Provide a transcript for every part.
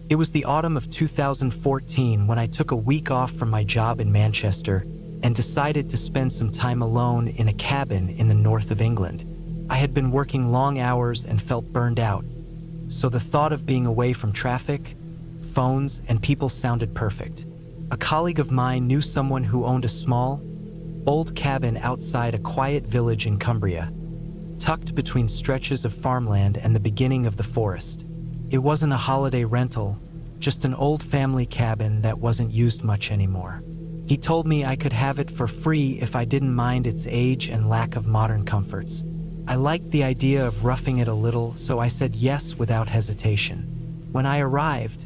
It was the autumn of 2014 when I took a week off from my job in Manchester and decided to spend some time alone in a cabin in the north of England. I had been working long hours and felt burned out, so the thought of being away from traffic, phones, and people sounded perfect. A colleague of mine knew someone who owned a small, old cabin outside a quiet village in Cumbria, tucked between stretches of farmland and the beginning of the forest. It wasn't a holiday rental, just an old family cabin that wasn't used much anymore. He told me I could have it for free if I didn't mind its age and lack of modern comforts. I liked the idea of roughing it a little, so I said yes without hesitation. When I arrived,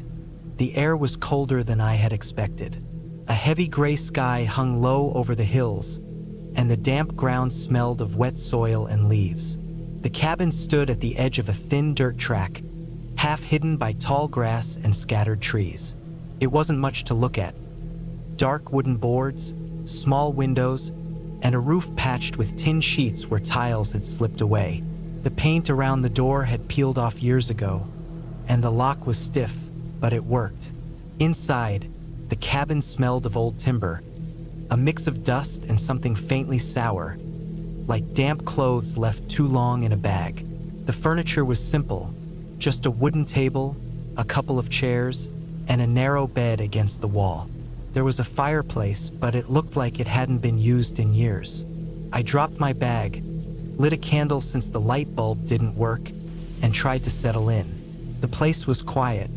the air was colder than I had expected. A heavy gray sky hung low over the hills, and the damp ground smelled of wet soil and leaves. The cabin stood at the edge of a thin dirt track, half hidden by tall grass and scattered trees. It wasn't much to look at. Dark wooden boards, small windows, and a roof patched with tin sheets where tiles had slipped away. The paint around the door had peeled off years ago, and the lock was stiff, but it worked. Inside, the cabin smelled of old timber, a mix of dust and something faintly sour, like damp clothes left too long in a bag. The furniture was simple, just a wooden table, a couple of chairs, and a narrow bed against the wall. There was a fireplace, but it looked like it hadn't been used in years. I dropped my bag, lit a candle since the light bulb didn't work, and tried to settle in. The place was quiet.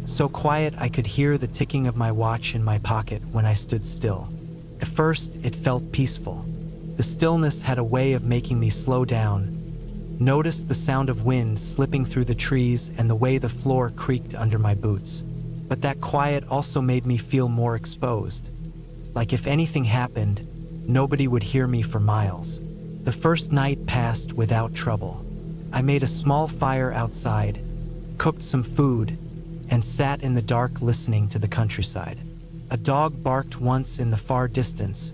So quiet I could hear the ticking of my watch in my pocket when I stood still. At first, it felt peaceful. The stillness had a way of making me slow down, notice the sound of wind slipping through the trees and the way the floor creaked under my boots. But that quiet also made me feel more exposed. Like if anything happened, nobody would hear me for miles. The first night passed without trouble. I made a small fire outside, cooked some food, and sat in the dark listening to the countryside. A dog barked once in the far distance,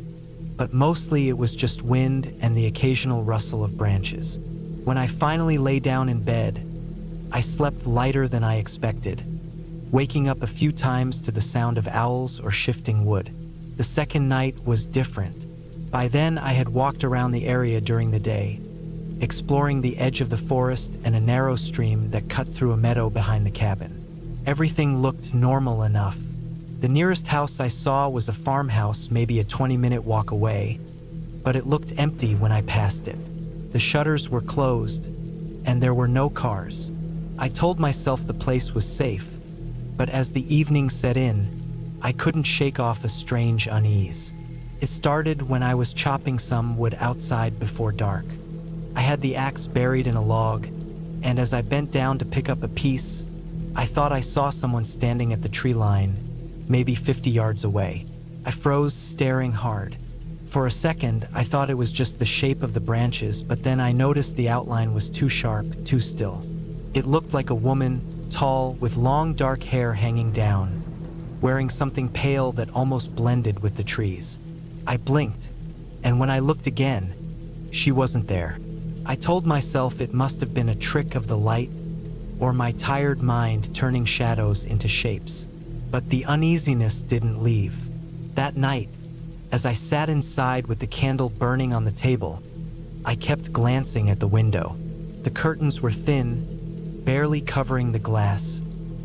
but mostly it was just wind and the occasional rustle of branches. When I finally lay down in bed, I slept lighter than I expected, waking up a few times to the sound of owls or shifting wood. The second night was different. By then, I had walked around the area during the day, exploring the edge of the forest and a narrow stream that cut through a meadow behind the cabin. Everything looked normal enough. The nearest house I saw was a farmhouse maybe a 20-minute walk away, but it looked empty when I passed it. The shutters were closed, and there were no cars. I told myself the place was safe, but as the evening set in, I couldn't shake off a strange unease. It started when I was chopping some wood outside before dark. I had the axe buried in a log, and as I bent down to pick up a piece, I thought I saw someone standing at the tree line, maybe 50 yards away. I froze, staring hard. For a second, I thought it was just the shape of the branches, but then I noticed the outline was too sharp, too still. It looked like a woman, tall, with long dark hair hanging down, wearing something pale that almost blended with the trees. I blinked, and when I looked again, she wasn't there. I told myself it must have been a trick of the light, or my tired mind turning shadows into shapes. But the uneasiness didn't leave. That night, as I sat inside with the candle burning on the table, I kept glancing at the window. The curtains were thin, barely covering the glass,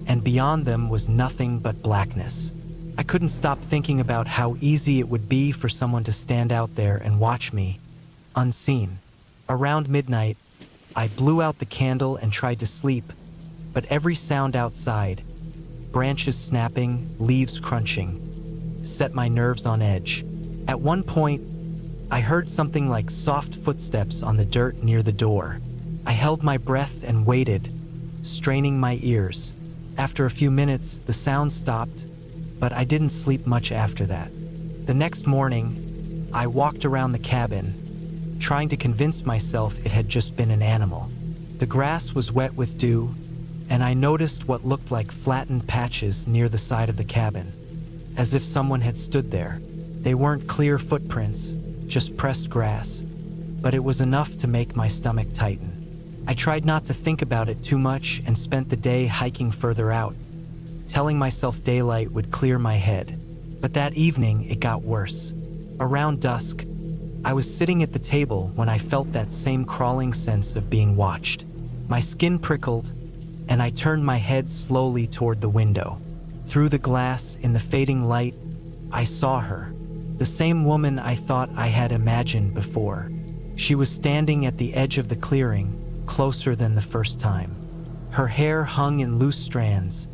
and beyond them was nothing but blackness. I couldn't stop thinking about how easy it would be for someone to stand out there and watch me, unseen. Around midnight, I blew out the candle and tried to sleep, but every sound outside, branches snapping, leaves crunching, set my nerves on edge. At one point, I heard something like soft footsteps on the dirt near the door. I held my breath and waited, straining my ears. After a few minutes, the sound stopped, but I didn't sleep much after that. The next morning, I walked around the cabin, trying to convince myself it had just been an animal. The grass was wet with dew, and I noticed what looked like flattened patches near the side of the cabin, as if someone had stood there. They weren't clear footprints, just pressed grass, but it was enough to make my stomach tighten. I tried not to think about it too much and spent the day hiking further out, telling myself daylight would clear my head. But that evening, it got worse. Around dusk, I was sitting at the table when I felt that same crawling sense of being watched. My skin prickled, and I turned my head slowly toward the window. Through the glass, in the fading light, I saw her. The same woman I thought I had imagined before. She was standing at the edge of the clearing, closer than the first time. Her hair hung in loose strands,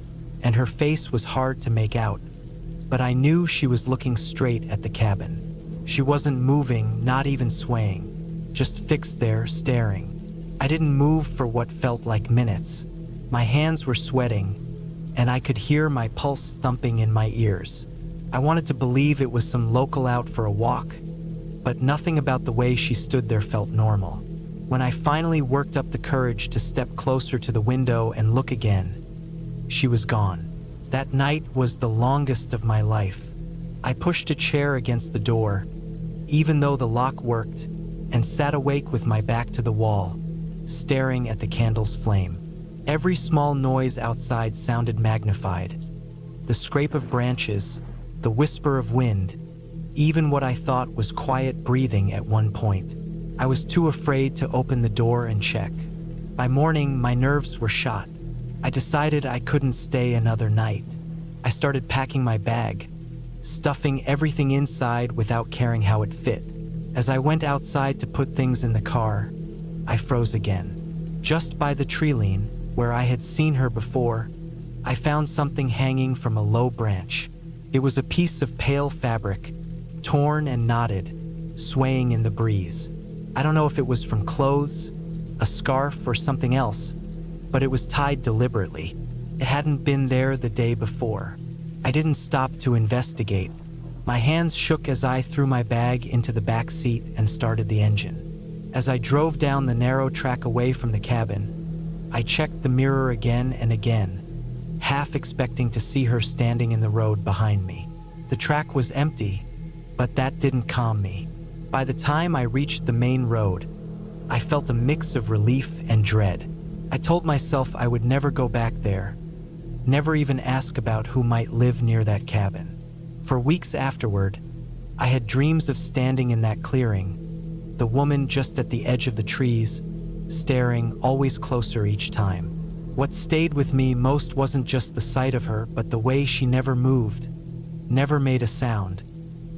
and her face was hard to make out. But I knew she was looking straight at the cabin. She wasn't moving, not even swaying, just fixed there, staring. I didn't move for what felt like minutes. My hands were sweating, and I could hear my pulse thumping in my ears. I wanted to believe it was some local out for a walk, but nothing about the way she stood there felt normal. When I finally worked up the courage to step closer to the window and look again, she was gone. That night was the longest of my life. I pushed a chair against the door, even though the lock worked, and sat awake with my back to the wall, staring at the candle's flame. Every small noise outside sounded magnified. The scrape of branches, the whisper of wind, even what I thought was quiet breathing at one point. I was too afraid to open the door and check. By morning, my nerves were shot. I decided I couldn't stay another night. I started packing my bag, stuffing everything inside without caring how it fit. As I went outside to put things in the car, I froze again. Just by the tree-line, where I had seen her before, I found something hanging from a low branch. It was a piece of pale fabric, torn and knotted, swaying in the breeze. I don't know if it was from clothes, a scarf, or something else, but it was tied deliberately. It hadn't been there the day before. I didn't stop to investigate. My hands shook as I threw my bag into the back seat and started the engine. As I drove down the narrow track away from the cabin, I checked the mirror again and again, half expecting to see her standing in the road behind me. The track was empty, but that didn't calm me. By the time I reached the main road, I felt a mix of relief and dread. I told myself I would never go back there, never even ask about who might live near that cabin. For weeks afterward, I had dreams of standing in that clearing, the woman just at the edge of the trees, staring always closer each time. What stayed with me most wasn't just the sight of her, but the way she never moved, never made a sound,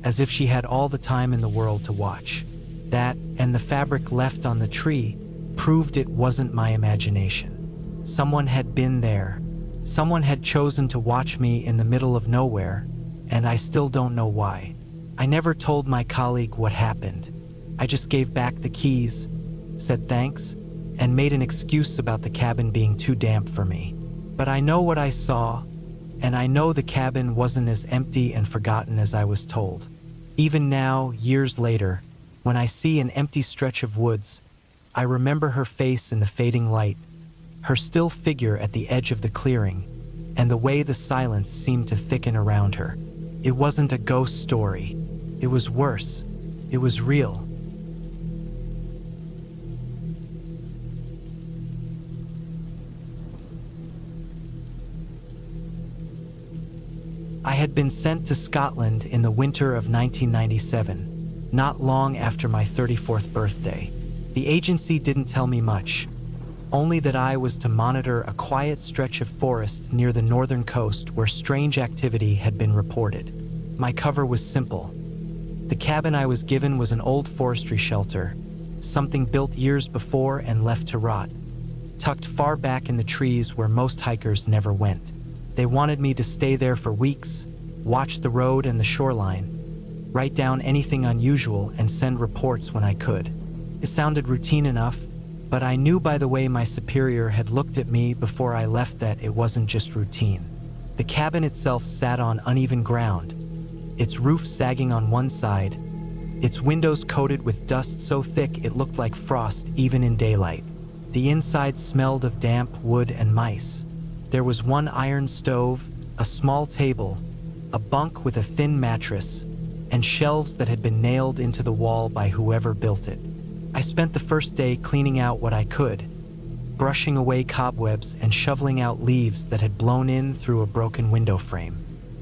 as if she had all the time in the world to watch. That, and the fabric left on the tree, proved it wasn't my imagination. Someone had been there. Someone had chosen to watch me in the middle of nowhere, and I still don't know why. I never told my colleague what happened. I just gave back the keys, said thanks, and made an excuse about the cabin being too damp for me. But I know what I saw, and I know the cabin wasn't as empty and forgotten as I was told. Even now, years later, when I see an empty stretch of woods, I remember her face in the fading light, her still figure at the edge of the clearing, and the way the silence seemed to thicken around her. It wasn't a ghost story. It was worse. It was real. I had been sent to Scotland in the winter of 1997, not long after my 34th birthday. The agency didn't tell me much, only that I was to monitor a quiet stretch of forest near the northern coast where strange activity had been reported. My cover was simple. The cabin I was given was an old forestry shelter, something built years before and left to rot, tucked far back in the trees where most hikers never went. They wanted me to stay there for weeks, watch the road and the shoreline, write down anything unusual and send reports when I could. It sounded routine enough, but I knew by the way my superior had looked at me before I left that it wasn't just routine. The cabin itself sat on uneven ground, its roof sagging on one side, its windows coated with dust so thick it looked like frost even in daylight. The inside smelled of damp wood and mice. There was one iron stove, a small table, a bunk with a thin mattress, and shelves that had been nailed into the wall by whoever built it. I spent the first day cleaning out what I could, brushing away cobwebs and shoveling out leaves that had blown in through a broken window frame.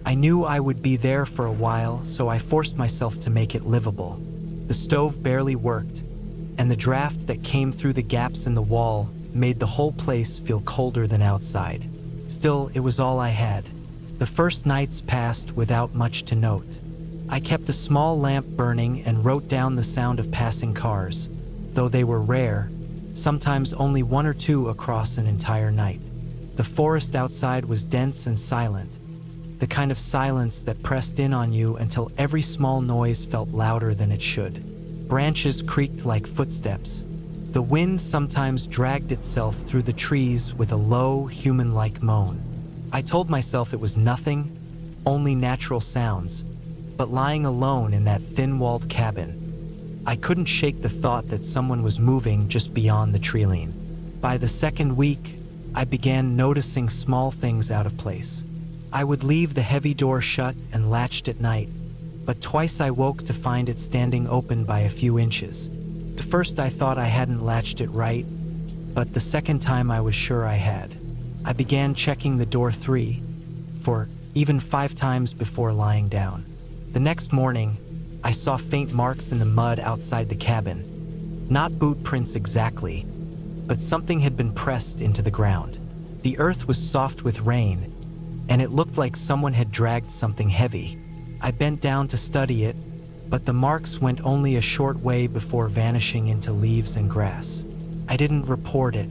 I knew I would be there for a while, so I forced myself to make it livable. The stove barely worked, and the draft that came through the gaps in the wall made the whole place feel colder than outside. Still, it was all I had. The first nights passed without much to note. I kept a small lamp burning and wrote down the sound of passing cars, though they were rare, sometimes only one or two across an entire night. The forest outside was dense and silent, the kind of silence that pressed in on you until every small noise felt louder than it should. Branches creaked like footsteps. The wind sometimes dragged itself through the trees with a low, human-like moan. I told myself it was nothing, only natural sounds, but lying alone in that thin-walled cabin, I couldn't shake the thought that someone was moving just beyond the treeline. By the second week, I began noticing small things out of place. I would leave the heavy door shut and latched at night, but twice I woke to find it standing open by a few inches. At first I thought I hadn't latched it right, but the second time I was sure I had. I began checking the door 3, 4, even 5 times before lying down. The next morning, I saw faint marks in the mud outside the cabin. Not boot prints exactly, but something had been pressed into the ground. The earth was soft with rain, and it looked like someone had dragged something heavy. I bent down to study it, but the marks went only a short way before vanishing into leaves and grass. I didn't report it.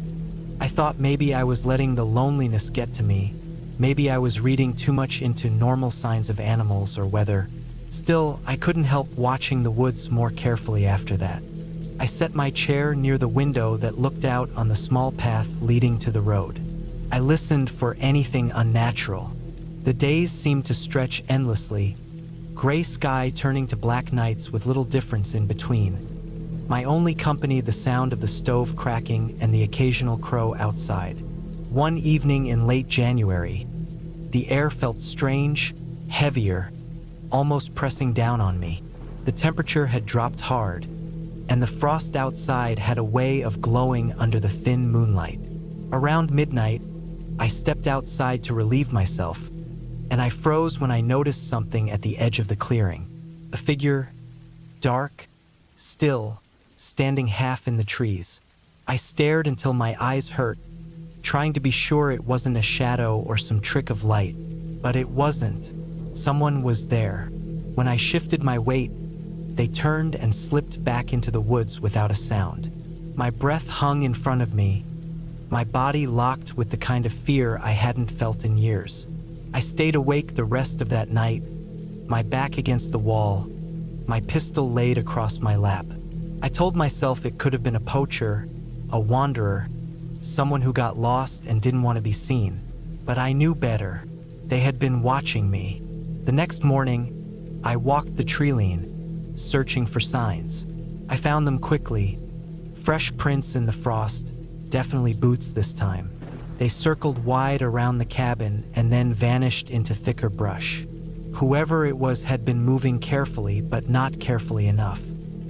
I thought maybe I was letting the loneliness get to me. Maybe I was reading too much into normal signs of animals or weather. Still, I couldn't help watching the woods more carefully after that. I set my chair near the window that looked out on the small path leading to the road. I listened for anything unnatural. The days seemed to stretch endlessly, gray sky turning to black nights with little difference in between. My only company the sound of the stove cracking and the occasional crow outside. One evening in late January, the air felt strange, heavier, almost pressing down on me. The temperature had dropped hard, and the frost outside had a way of glowing under the thin moonlight. Around midnight, I stepped outside to relieve myself, and I froze when I noticed something at the edge of the clearing. A figure, dark, still, standing half in the trees. I stared until my eyes hurt, trying to be sure it wasn't a shadow or some trick of light. But it wasn't. Someone was there. When I shifted my weight, they turned and slipped back into the woods without a sound. My breath hung in front of me, my body locked with the kind of fear I hadn't felt in years. I stayed awake the rest of that night, my back against the wall, my pistol laid across my lap. I told myself it could have been a poacher, a wanderer, someone who got lost and didn't want to be seen. But I knew better. They had been watching me. The next morning, I walked the treeline, searching for signs. I found them quickly. Fresh prints in the frost, definitely boots this time. They circled wide around the cabin and then vanished into thicker brush. Whoever it was had been moving carefully, but not carefully enough.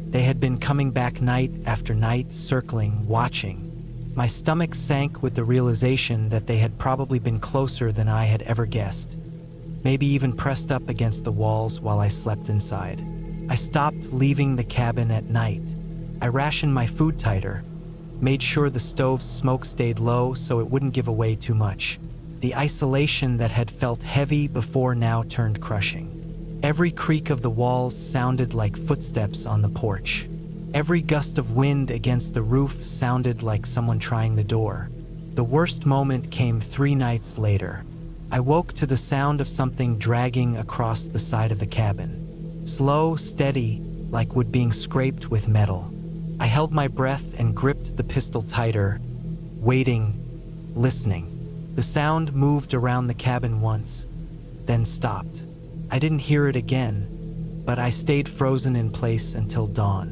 They had been coming back night after night, circling, watching. My stomach sank with the realization that they had probably been closer than I had ever guessed, maybe even pressed up against the walls while I slept inside. I stopped leaving the cabin at night. I rationed my food tighter, made sure the stove's smoke stayed low so it wouldn't give away too much. The isolation that had felt heavy before now turned crushing. Every creak of the walls sounded like footsteps on the porch. Every gust of wind against the roof sounded like someone trying the door. The worst moment came 3 nights later. I woke to the sound of something dragging across the side of the cabin. Slow, steady, like wood being scraped with metal. I held my breath and gripped the pistol tighter, waiting, listening. The sound moved around the cabin once, then stopped. I didn't hear it again, but I stayed frozen in place until dawn.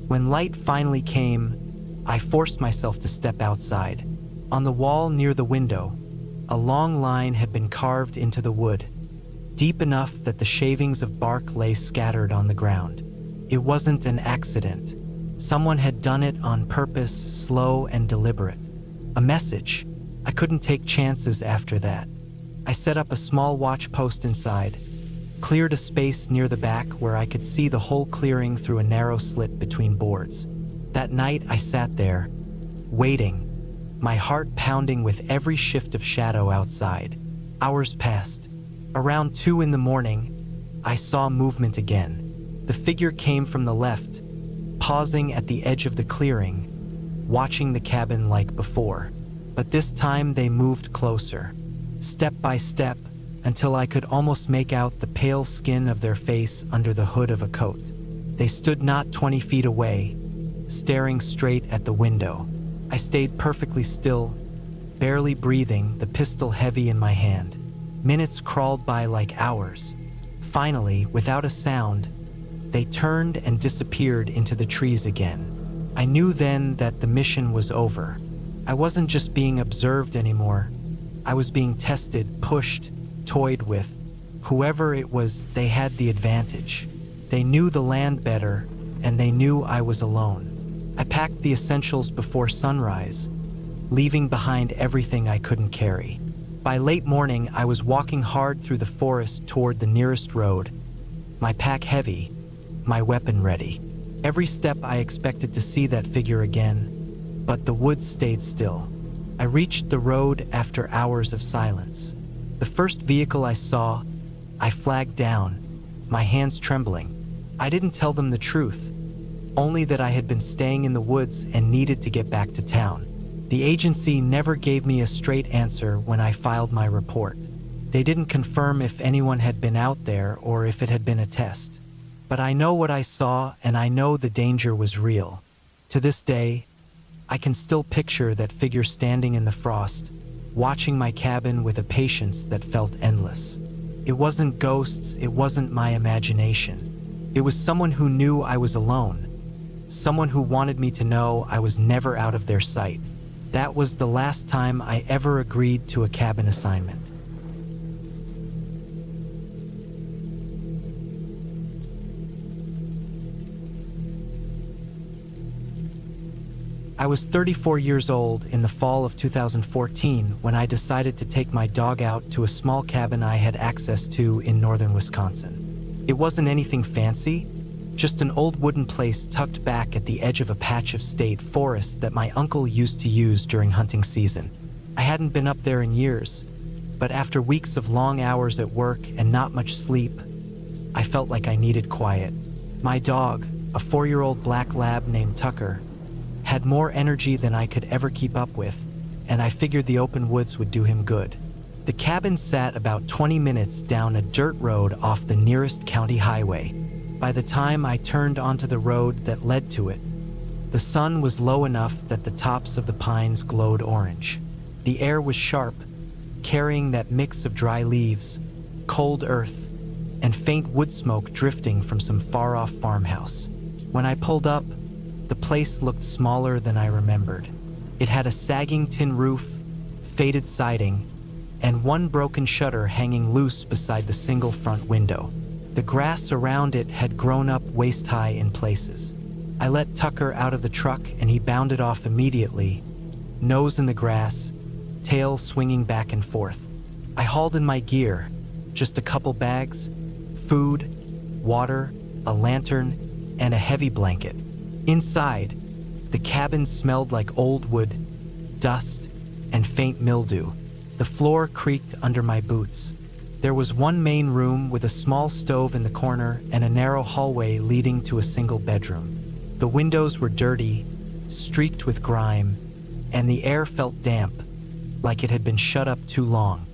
When light finally came, I forced myself to step outside. On the wall near the window, a long line had been carved into the wood, deep enough that the shavings of bark lay scattered on the ground. It wasn't an accident. Someone had done it on purpose, slow and deliberate. A message. I couldn't take chances after that. I set up a small watch post inside, cleared a space near the back where I could see the whole clearing through a narrow slit between boards. That night I sat there, waiting, my heart pounding with every shift of shadow outside. Hours passed. Around 2 in the morning, I saw movement again. The figure came from the left, pausing at the edge of the clearing, watching the cabin like before. But this time they moved closer, step by step, until I could almost make out the pale skin of their face under the hood of a coat. They stood not 20 feet away, staring straight at the window. I stayed perfectly still, barely breathing, the pistol heavy in my hand. Minutes crawled by like hours. Finally, without a sound, they turned and disappeared into the trees again. I knew then that the mission was over. I wasn't just being observed anymore. I was being tested, pushed, toyed with. Whoever it was, they had the advantage. They knew the land better, and they knew I was alone. I packed the essentials before sunrise, leaving behind everything I couldn't carry. By late morning, I was walking hard through the forest toward the nearest road, my pack heavy, my weapon ready. Every step I expected to see that figure again, but the woods stayed still. I reached the road after hours of silence. The first vehicle I saw, I flagged down, my hands trembling. I didn't tell them the truth, only that I had been staying in the woods and needed to get back to town. The agency never gave me a straight answer when I filed my report. They didn't confirm if anyone had been out there or if it had been a test. But I know what I saw, and I know the danger was real. To this day, I can still picture that figure standing in the frost, watching my cabin with a patience that felt endless. It wasn't ghosts, it wasn't my imagination. It was someone who knew I was alone, someone who wanted me to know I was never out of their sight. That was the last time I ever agreed to a cabin assignment. I was 34 years old in the fall of 2014 when I decided to take my dog out to a small cabin I had access to in northern Wisconsin. It wasn't anything fancy, just an old wooden place tucked back at the edge of a patch of state forest that my uncle used to use during hunting season. I hadn't been up there in years, but after weeks of long hours at work and not much sleep, I felt like I needed quiet. My dog, a 4-year-old black lab named Tucker, had more energy than I could ever keep up with, and I figured the open woods would do him good. The cabin sat about 20 minutes down a dirt road off the nearest county highway. By the time I turned onto the road that led to it, the sun was low enough that the tops of the pines glowed orange. The air was sharp, carrying that mix of dry leaves, cold earth, and faint wood smoke drifting from some far-off farmhouse. When I pulled up, the place looked smaller than I remembered. It had a sagging tin roof, faded siding, and one broken shutter hanging loose beside the single front window. The grass around it had grown up waist-high in places. I let Tucker out of the truck and he bounded off immediately, nose in the grass, tail swinging back and forth. I hauled in my gear, just a couple bags, food, water, a lantern, and a heavy blanket. Inside, the cabin smelled like old wood, dust, and faint mildew. The floor creaked under my boots. There was one main room with a small stove in the corner and a narrow hallway leading to a single bedroom. The windows were dirty, streaked with grime, and the air felt damp, like it had been shut up too long.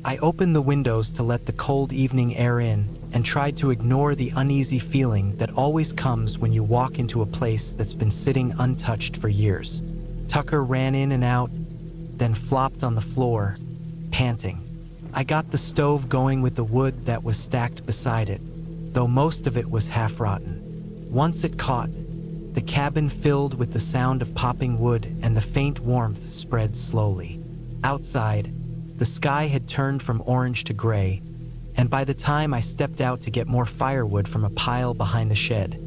I opened the windows to let the cold evening air in and tried to ignore the uneasy feeling that always comes when you walk into a place that's been sitting untouched for years. Tucker ran in and out, then flopped on the floor, panting. I got the stove going with the wood that was stacked beside it, though most of it was half-rotten. Once it caught, the cabin filled with the sound of popping wood and the faint warmth spread slowly. Outside, the sky had turned from orange to gray, and by the time I stepped out to get more firewood from a pile behind the shed,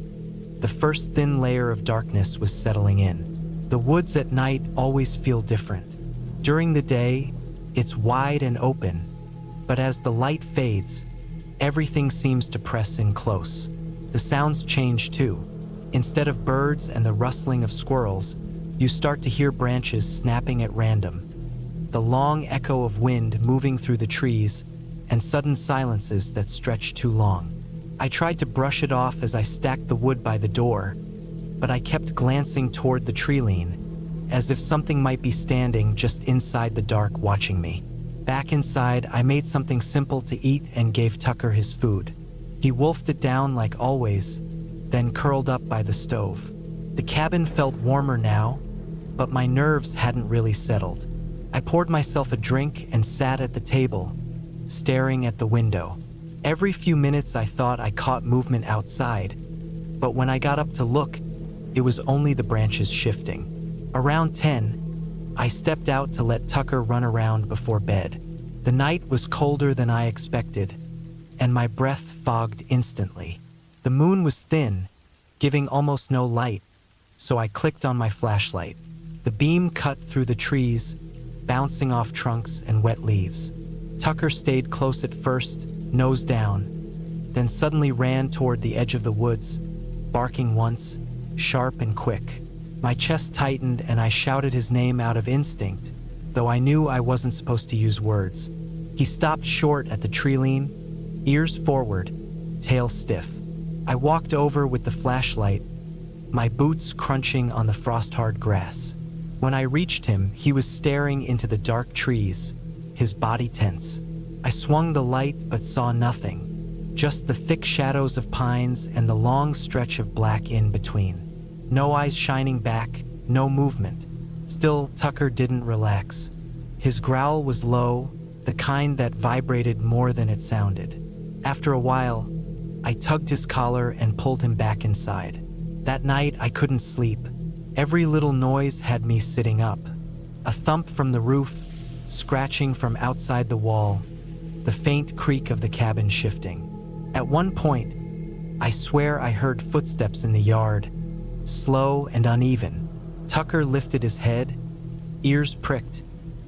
the first thin layer of darkness was settling in. The woods at night always feel different. During the day, it's wide and open, but as the light fades, everything seems to press in close. The sounds change too. Instead of birds and the rustling of squirrels, you start to hear branches snapping at random, the long echo of wind moving through the trees, and sudden silences that stretch too long. I tried to brush it off as I stacked the wood by the door, but I kept glancing toward the tree lean, as if something might be standing just inside the dark watching me. Back inside, I made something simple to eat and gave Tucker his food. He wolfed it down like always, then curled up by the stove. The cabin felt warmer now, but my nerves hadn't really settled. I poured myself a drink and sat at the table, staring at the window. Every few minutes I thought I caught movement outside, but when I got up to look, it was only the branches shifting. Around 10, I stepped out to let Tucker run around before bed. The night was colder than I expected, and my breath fogged instantly. The moon was thin, giving almost no light, so I clicked on my flashlight. The beam cut through the trees, bouncing off trunks and wet leaves. Tucker stayed close at first, nose down, then suddenly ran toward the edge of the woods, barking once, sharp and quick. My chest tightened and I shouted his name out of instinct, though I knew I wasn't supposed to use words. He stopped short at the tree lean, ears forward, tail stiff. I walked over with the flashlight, my boots crunching on the frost-hard grass. When I reached him, he was staring into the dark trees, his body tense. I swung the light but saw nothing, just the thick shadows of pines and the long stretch of black in between. No eyes shining back, no movement. Still, Tucker didn't relax. His growl was low, the kind that vibrated more than it sounded. After a while, I tugged his collar and pulled him back inside. That night, I couldn't sleep. Every little noise had me sitting up. A thump from the roof, scratching from outside the wall, the faint creak of the cabin shifting. At one point, I swear I heard footsteps in the yard, slow and uneven. Tucker lifted his head, ears pricked,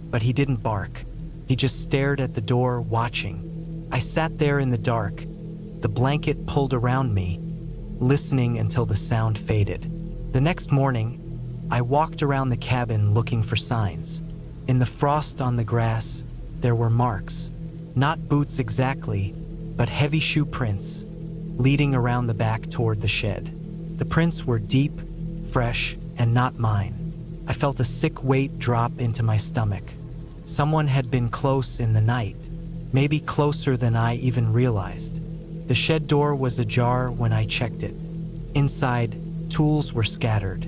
but he didn't bark. He just stared at the door, watching. I sat there in the dark, the blanket pulled around me, listening until the sound faded. The next morning, I walked around the cabin looking for signs. In the frost on the grass, there were marks. Not boots exactly, but heavy shoe prints, leading around the back toward the shed. The prints were deep, fresh, and not mine. I felt a sick weight drop into my stomach. Someone had been close in the night, maybe closer than I even realized. The shed door was ajar when I checked it. Inside, tools were scattered.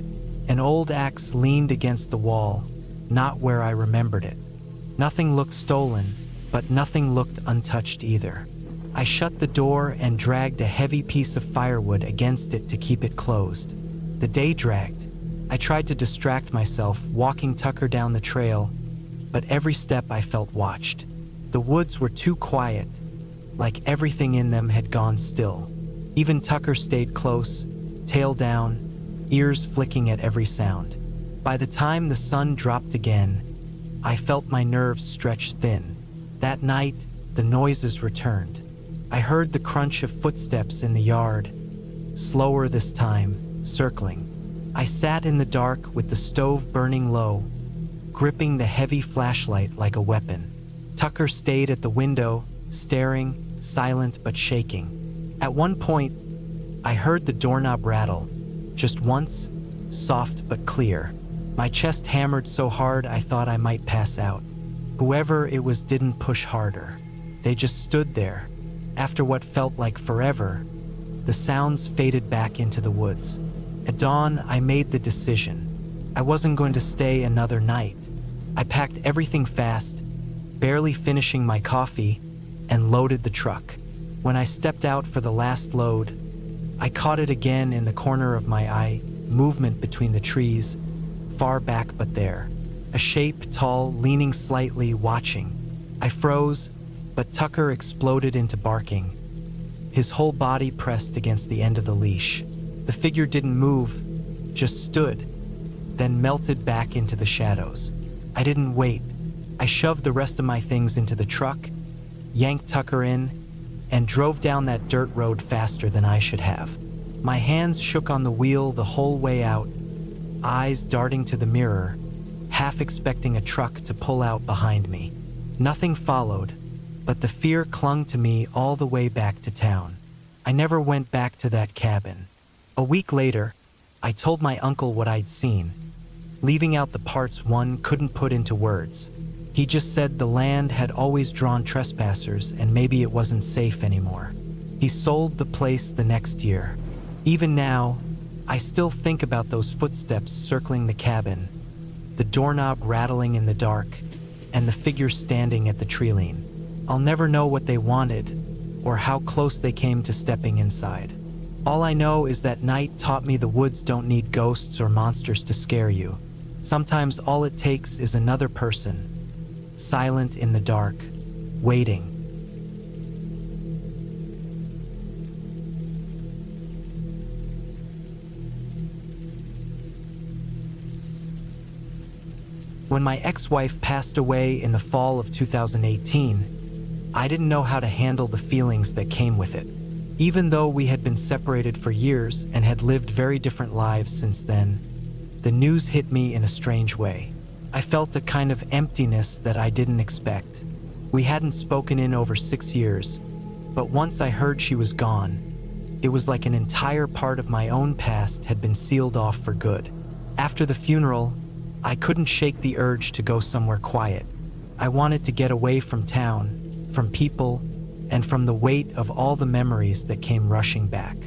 An old axe leaned against the wall, not where I remembered it. Nothing looked stolen, but nothing looked untouched either. I shut the door and dragged a heavy piece of firewood against it to keep it closed. The day dragged. I tried to distract myself, walking Tucker down the trail, but every step I felt watched. The woods were too quiet, like everything in them had gone still. Even Tucker stayed close, tail down, ears flicking at every sound. By the time the sun dropped again, I felt my nerves stretch thin. That night, the noises returned. I heard the crunch of footsteps in the yard, slower this time, circling. I sat in the dark with the stove burning low, gripping the heavy flashlight like a weapon. Tucker stayed at the window, staring, silent but shaking. At one point, I heard the doorknob rattle, just once, soft but clear. My chest hammered so hard I thought I might pass out. Whoever it was didn't push harder. They just stood there. After what felt like forever, the sounds faded back into the woods. At dawn, I made the decision. I wasn't going to stay another night. I packed everything fast, barely finishing my coffee, and loaded the truck. When I stepped out for the last load, I caught it again in the corner of my eye, movement between the trees, far back but there. A shape, tall, leaning slightly, watching. I froze, but Tucker exploded into barking. His whole body pressed against the end of the leash. The figure didn't move, just stood, then melted back into the shadows. I didn't wait. I shoved the rest of my things into the truck, yanked Tucker in, and drove down that dirt road faster than I should have. My hands shook on the wheel the whole way out, eyes darting to the mirror, half expecting a truck to pull out behind me. Nothing followed, but the fear clung to me all the way back to town. I never went back to that cabin. A week later, I told my uncle what I'd seen, leaving out the parts one couldn't put into words. He just said the land had always drawn trespassers and maybe it wasn't safe anymore. He sold the place the next year. Even now, I still think about those footsteps circling the cabin, the doorknob rattling in the dark, and the figure standing at the treeline. I'll never know what they wanted or how close they came to stepping inside. All I know is that night taught me the woods don't need ghosts or monsters to scare you. Sometimes all it takes is another person, silent in the dark, waiting. When my ex-wife passed away in the fall of 2018, I didn't know how to handle the feelings that came with it. Even though we had been separated for years and had lived very different lives since then, the news hit me in a strange way. I felt a kind of emptiness that I didn't expect. We hadn't spoken in over 6 years, but once I heard she was gone, it was like an entire part of my own past had been sealed off for good. After the funeral, I couldn't shake the urge to go somewhere quiet. I wanted to get away from town, from people, and from the weight of all the memories that came rushing back.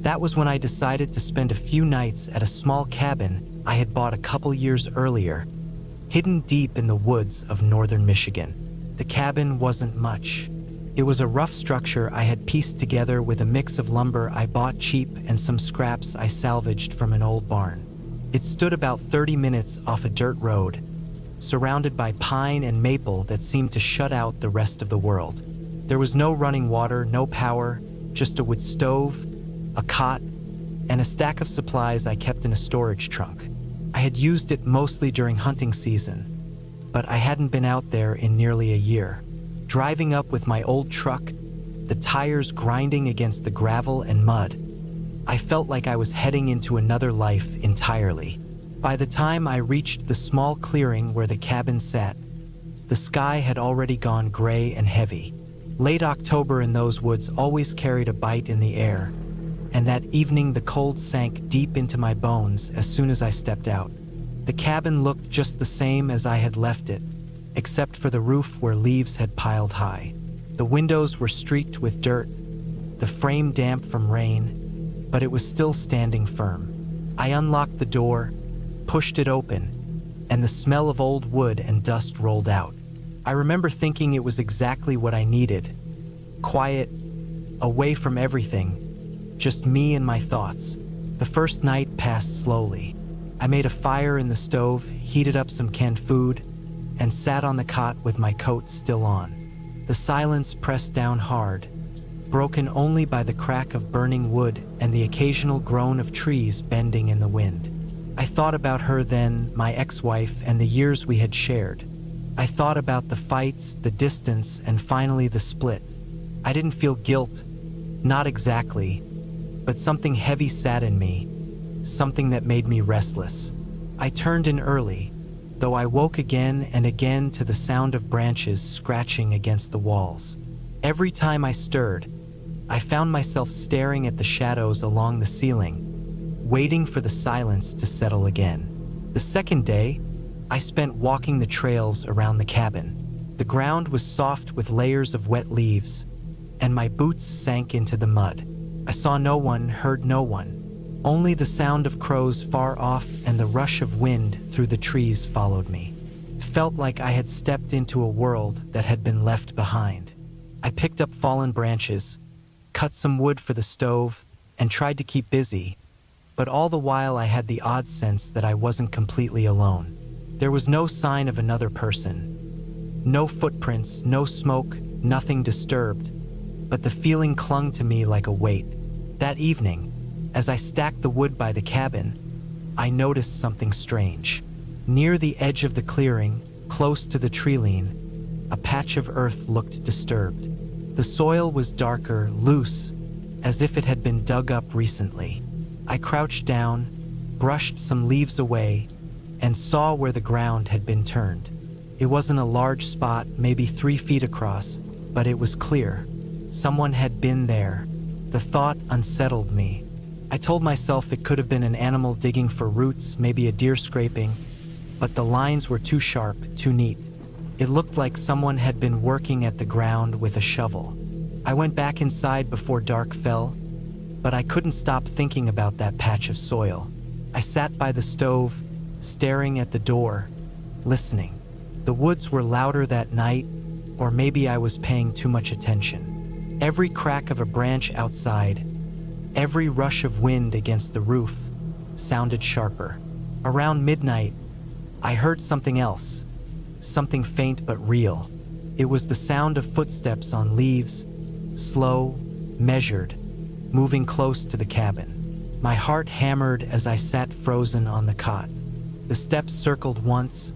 That was when I decided to spend a few nights at a small cabin I had bought a couple years earlier, hidden deep in the woods of northern Michigan. The cabin wasn't much. It was a rough structure I had pieced together with a mix of lumber I bought cheap and some scraps I salvaged from an old barn. It stood about 30 minutes off a dirt road, surrounded by pine and maple that seemed to shut out the rest of the world. There was no running water, no power, just a wood stove, a cot, and a stack of supplies I kept in a storage trunk. I had used it mostly during hunting season, but I hadn't been out there in nearly a year. Driving up with my old truck, the tires grinding against the gravel and mud, I felt like I was heading into another life entirely. By the time I reached the small clearing where the cabin sat, the sky had already gone gray and heavy. Late October in those woods always carried a bite in the air, and that evening the cold sank deep into my bones as soon as I stepped out. The cabin looked just the same as I had left it, except for the roof where leaves had piled high. The windows were streaked with dirt, the frame damp from rain, but it was still standing firm. I unlocked the door, pushed it open, and the smell of old wood and dust rolled out. I remember thinking it was exactly what I needed. Quiet, away from everything, just me and my thoughts. The first night passed slowly. I made a fire in the stove, heated up some canned food, and sat on the cot with my coat still on. The silence pressed down hard, broken only by the crack of burning wood and the occasional groan of trees bending in the wind. I thought about her then, my ex-wife, and the years we had shared. I thought about the fights, the distance, and finally the split. I didn't feel guilt, not exactly, but something heavy sat in me, something that made me restless. I turned in early, though I woke again and again to the sound of branches scratching against the walls. Every time I stirred, I found myself staring at the shadows along the ceiling, waiting for the silence to settle again. The second day, I spent walking the trails around the cabin. The ground was soft with layers of wet leaves, and my boots sank into the mud. I saw no one, heard no one. Only the sound of crows far off and the rush of wind through the trees followed me. It felt like I had stepped into a world that had been left behind. I picked up fallen branches, cut some wood for the stove, and tried to keep busy, but all the while I had the odd sense that I wasn't completely alone. There was no sign of another person. No footprints, no smoke, nothing disturbed, but the feeling clung to me like a weight. That evening, as I stacked the wood by the cabin, I noticed something strange. Near the edge of the clearing, Close to the treeline, a patch of earth looked disturbed. The soil was darker, loose, as if it had been dug up recently. I crouched down, brushed some leaves away, and saw where the ground had been turned. It wasn't a large spot, maybe 3 feet across, but it was clear. Someone had been there. The thought unsettled me. I told myself it could have been an animal digging for roots, maybe a deer scraping, but the lines were too sharp, too neat. It looked like someone had been working at the ground with a shovel. I went back inside before dark fell, but I couldn't stop thinking about that patch of soil. I sat by the stove, staring at the door, listening. The woods were louder that night, or maybe I was paying too much attention. Every crack of a branch outside, every rush of wind against the roof, sounded sharper. Around midnight, I heard something else, something faint but real. It was the sound of footsteps on leaves, slow, measured, moving close to the cabin. My heart hammered as I sat frozen on the cot. The steps circled once,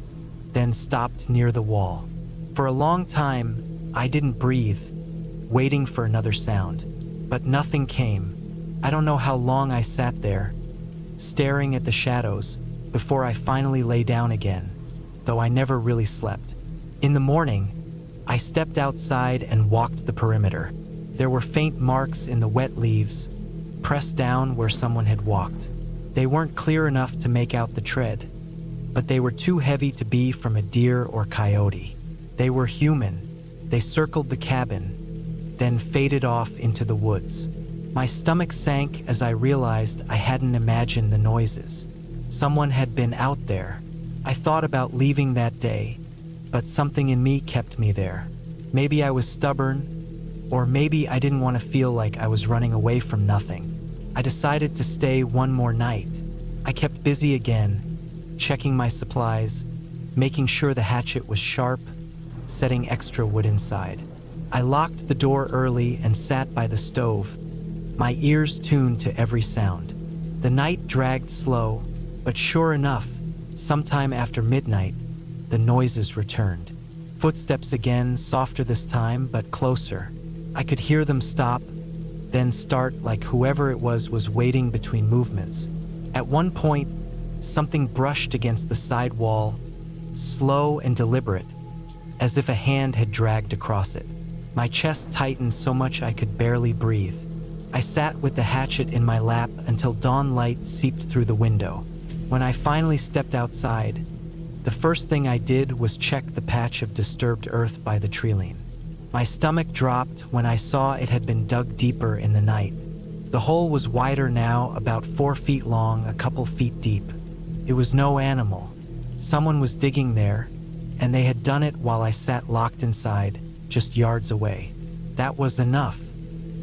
then stopped near the wall. For a long time, I didn't breathe, waiting for another sound. But nothing came. I don't know how long I sat there, staring at the shadows, before I finally lay down again, though I never really slept. In the morning, I stepped outside and walked the perimeter. There were faint marks in the wet leaves, pressed down where someone had walked. They weren't clear enough to make out the tread, but they were too heavy to be from a deer or coyote. They were human. They circled the cabin, then faded off into the woods. My stomach sank as I realized I hadn't imagined the noises. Someone had been out there. I thought about leaving that day, but something in me kept me there. Maybe I was stubborn, or maybe I didn't want to feel like I was running away from nothing. I decided to stay one more night. I kept busy again, checking my supplies, making sure the hatchet was sharp, setting extra wood inside. I locked the door early and sat by the stove, my ears tuned to every sound. The night dragged slow, but sure enough, sometime after midnight, the noises returned. Footsteps again, softer this time, but closer. I could hear them stop, then start like whoever it was waiting between movements. At one point, something brushed against the side wall, slow and deliberate, as if a hand had dragged across it. My chest tightened so much I could barely breathe. I sat with the hatchet in my lap until dawn light seeped through the window. When I finally stepped outside, the first thing I did was check the patch of disturbed earth by the treeline. My stomach dropped when I saw it had been dug deeper in the night. The hole was wider now, about 4 feet long, a couple feet deep. It was no animal. Someone was digging there, and they had done it while I sat locked inside, just yards away. That was enough.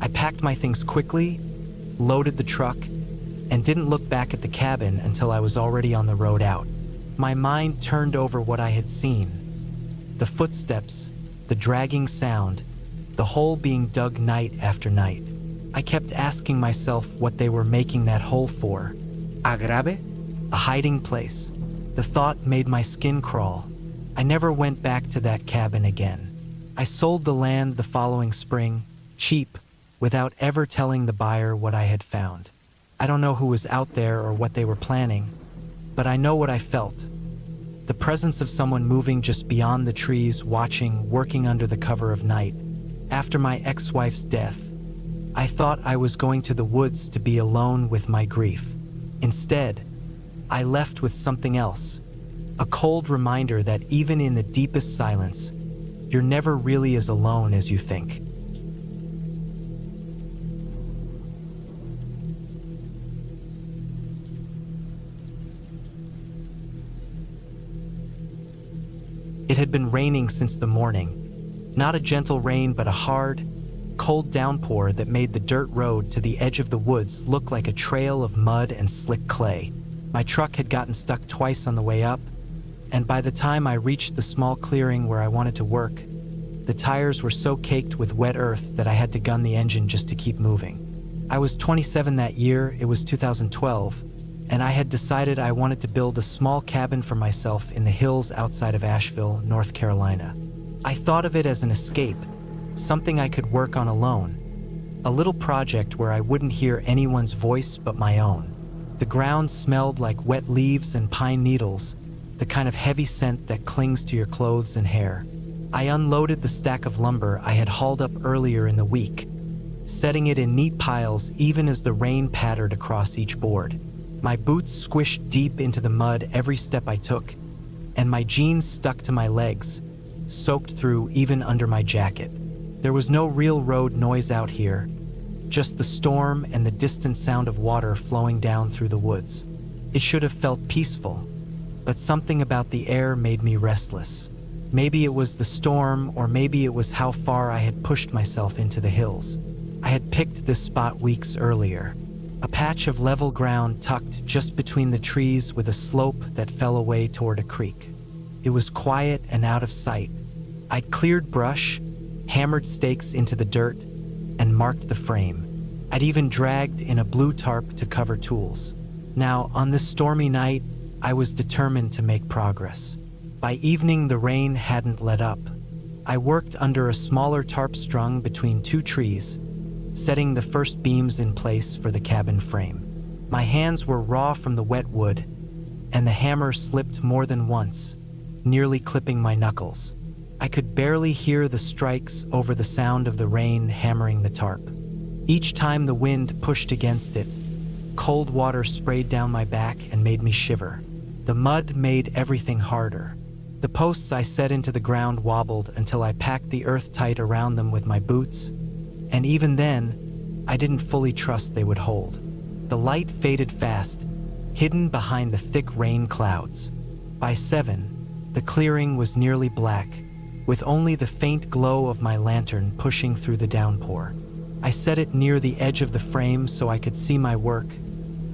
I packed my things quickly, loaded the truck, and didn't look back at the cabin until I was already on the road out. My mind turned over what I had seen. The footsteps, the dragging sound, the hole being dug night after night. I kept asking myself what they were making that hole for. A grave? A hiding place. The thought made my skin crawl. I never went back to that cabin again. I sold the land the following spring, cheap, without ever telling the buyer what I had found. I don't know who was out there or what they were planning, but I know what I felt. The presence of someone moving just beyond the trees, watching, working under the cover of night. After my ex-wife's death, I thought I was going to the woods to be alone with my grief. Instead, I left with something else, a cold reminder that even in the deepest silence, you're never really as alone as you think. It had been raining since the morning. Not a gentle rain, but a hard, cold downpour that made the dirt road to the edge of the woods look like a trail of mud and slick clay. My truck had gotten stuck twice on the way up, and by the time I reached the small clearing where I wanted to work, the tires were so caked with wet earth that I had to gun the engine just to keep moving. I was 27 that year. It was 2012, and I had decided I wanted to build a small cabin for myself in the hills outside of Asheville, North Carolina. I thought of it as an escape, something I could work on alone, a little project where I wouldn't hear anyone's voice but my own. The ground smelled like wet leaves and pine needles, the kind of heavy scent that clings to your clothes and hair. I unloaded the stack of lumber I had hauled up earlier in the week, setting it in neat piles even as the rain pattered across each board. My boots squished deep into the mud every step I took, and my jeans stuck to my legs, soaked through even under my jacket. There was no real road noise out here, just the storm and the distant sound of water flowing down through the woods. It should have felt peaceful, but something about the air made me restless. Maybe it was the storm, or maybe it was how far I had pushed myself into the hills. I had picked this spot weeks earlier, a patch of level ground tucked just between the trees with a slope that fell away toward a creek. It was quiet and out of sight. I'd cleared brush, hammered stakes into the dirt, and marked the frame. I'd even dragged in a blue tarp to cover tools. Now, on this stormy night, I was determined to make progress. By evening, the rain hadn't let up. I worked under a smaller tarp strung between two trees, setting the first beams in place for the cabin frame. My hands were raw from the wet wood, and the hammer slipped more than once, nearly clipping my knuckles. I could barely hear the strikes over the sound of the rain hammering the tarp. Each time the wind pushed against it, cold water sprayed down my back and made me shiver. The mud made everything harder. The posts I set into the ground wobbled until I packed the earth tight around them with my boots, and even then, I didn't fully trust they would hold. The light faded fast, hidden behind the thick rain clouds. By 7, the clearing was nearly black, with only the faint glow of my lantern pushing through the downpour. I set it near the edge of the frame so I could see my work,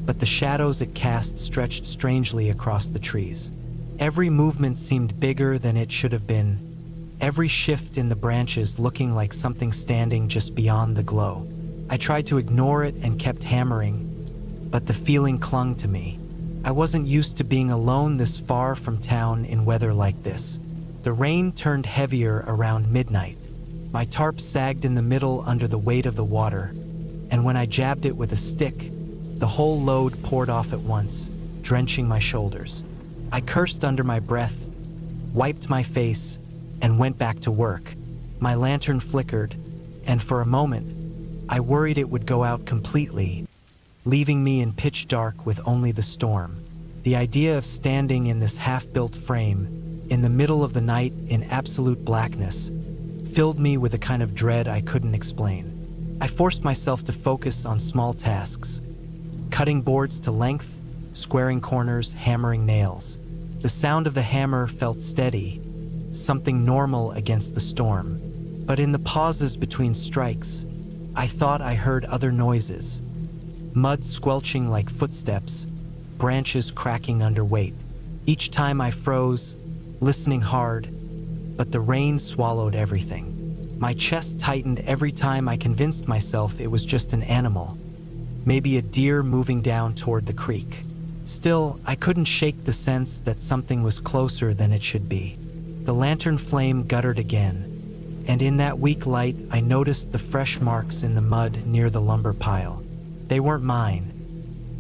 but the shadows it cast stretched strangely across the trees. Every movement seemed bigger than it should have been, every shift in the branches looking like something standing just beyond the glow. I tried to ignore it and kept hammering, but the feeling clung to me. I wasn't used to being alone this far from town in weather like this. The rain turned heavier around midnight. My tarp sagged in the middle under the weight of the water, and when I jabbed it with a stick, the whole load poured off at once, drenching my shoulders. I cursed under my breath, wiped my face, and went back to work. My lantern flickered, and for a moment, I worried it would go out completely, leaving me in pitch dark with only the storm. The idea of standing in this half-built frame, in the middle of the night in absolute blackness, filled me with a kind of dread I couldn't explain. I forced myself to focus on small tasks, cutting boards to length, squaring corners, hammering nails. The sound of the hammer felt steady, something normal against the storm. But in the pauses between strikes, I thought I heard other noises. Mud squelching like footsteps, branches cracking under weight. Each time I froze, listening hard, but the rain swallowed everything. My chest tightened every time I convinced myself it was just an animal, maybe a deer moving down toward the creek. Still, I couldn't shake the sense that something was closer than it should be. The lantern flame guttered again, and in that weak light I noticed the fresh marks in the mud near the lumber pile. They weren't mine.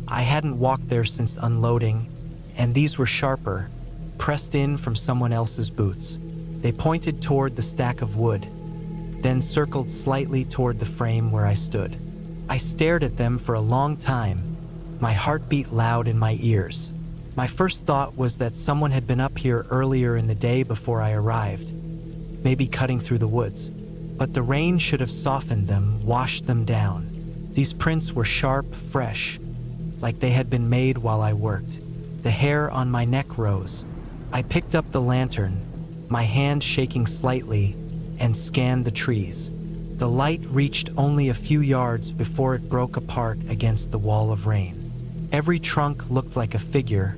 I hadn't walked there since unloading, and these were sharper, pressed in from someone else's boots. They pointed toward the stack of wood, then circled slightly toward the frame where I stood. I stared at them for a long time, my heart beat loud in my ears. My first thought was that someone had been up here earlier in the day before I arrived, maybe cutting through the woods. But the rain should have softened them, washed them down. These prints were sharp, fresh, like they had been made while I worked. The hair on my neck rose. I picked up the lantern, my hand shaking slightly, and scanned the trees. The light reached only a few yards before it broke apart against the wall of rain. Every trunk looked like a figure.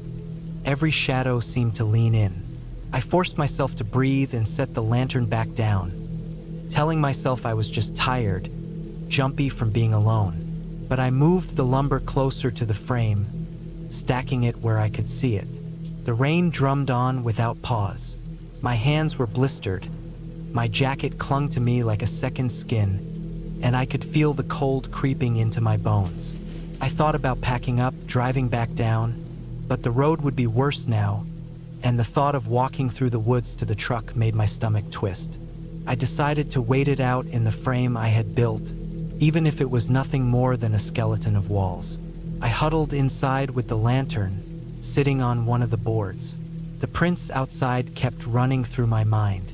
Every shadow seemed to lean in. I forced myself to breathe and set the lantern back down, telling myself I was just tired, jumpy from being alone. But I moved the lumber closer to the frame, stacking it where I could see it. The rain drummed on without pause. My hands were blistered. My jacket clung to me like a second skin, and I could feel the cold creeping into my bones. I thought about packing up, driving back down, but the road would be worse now, and the thought of walking through the woods to the truck made my stomach twist. I decided to wait it out in the frame I had built, even if it was nothing more than a skeleton of walls. I huddled inside with the lantern, sitting on one of the boards. The prints outside kept running through my mind.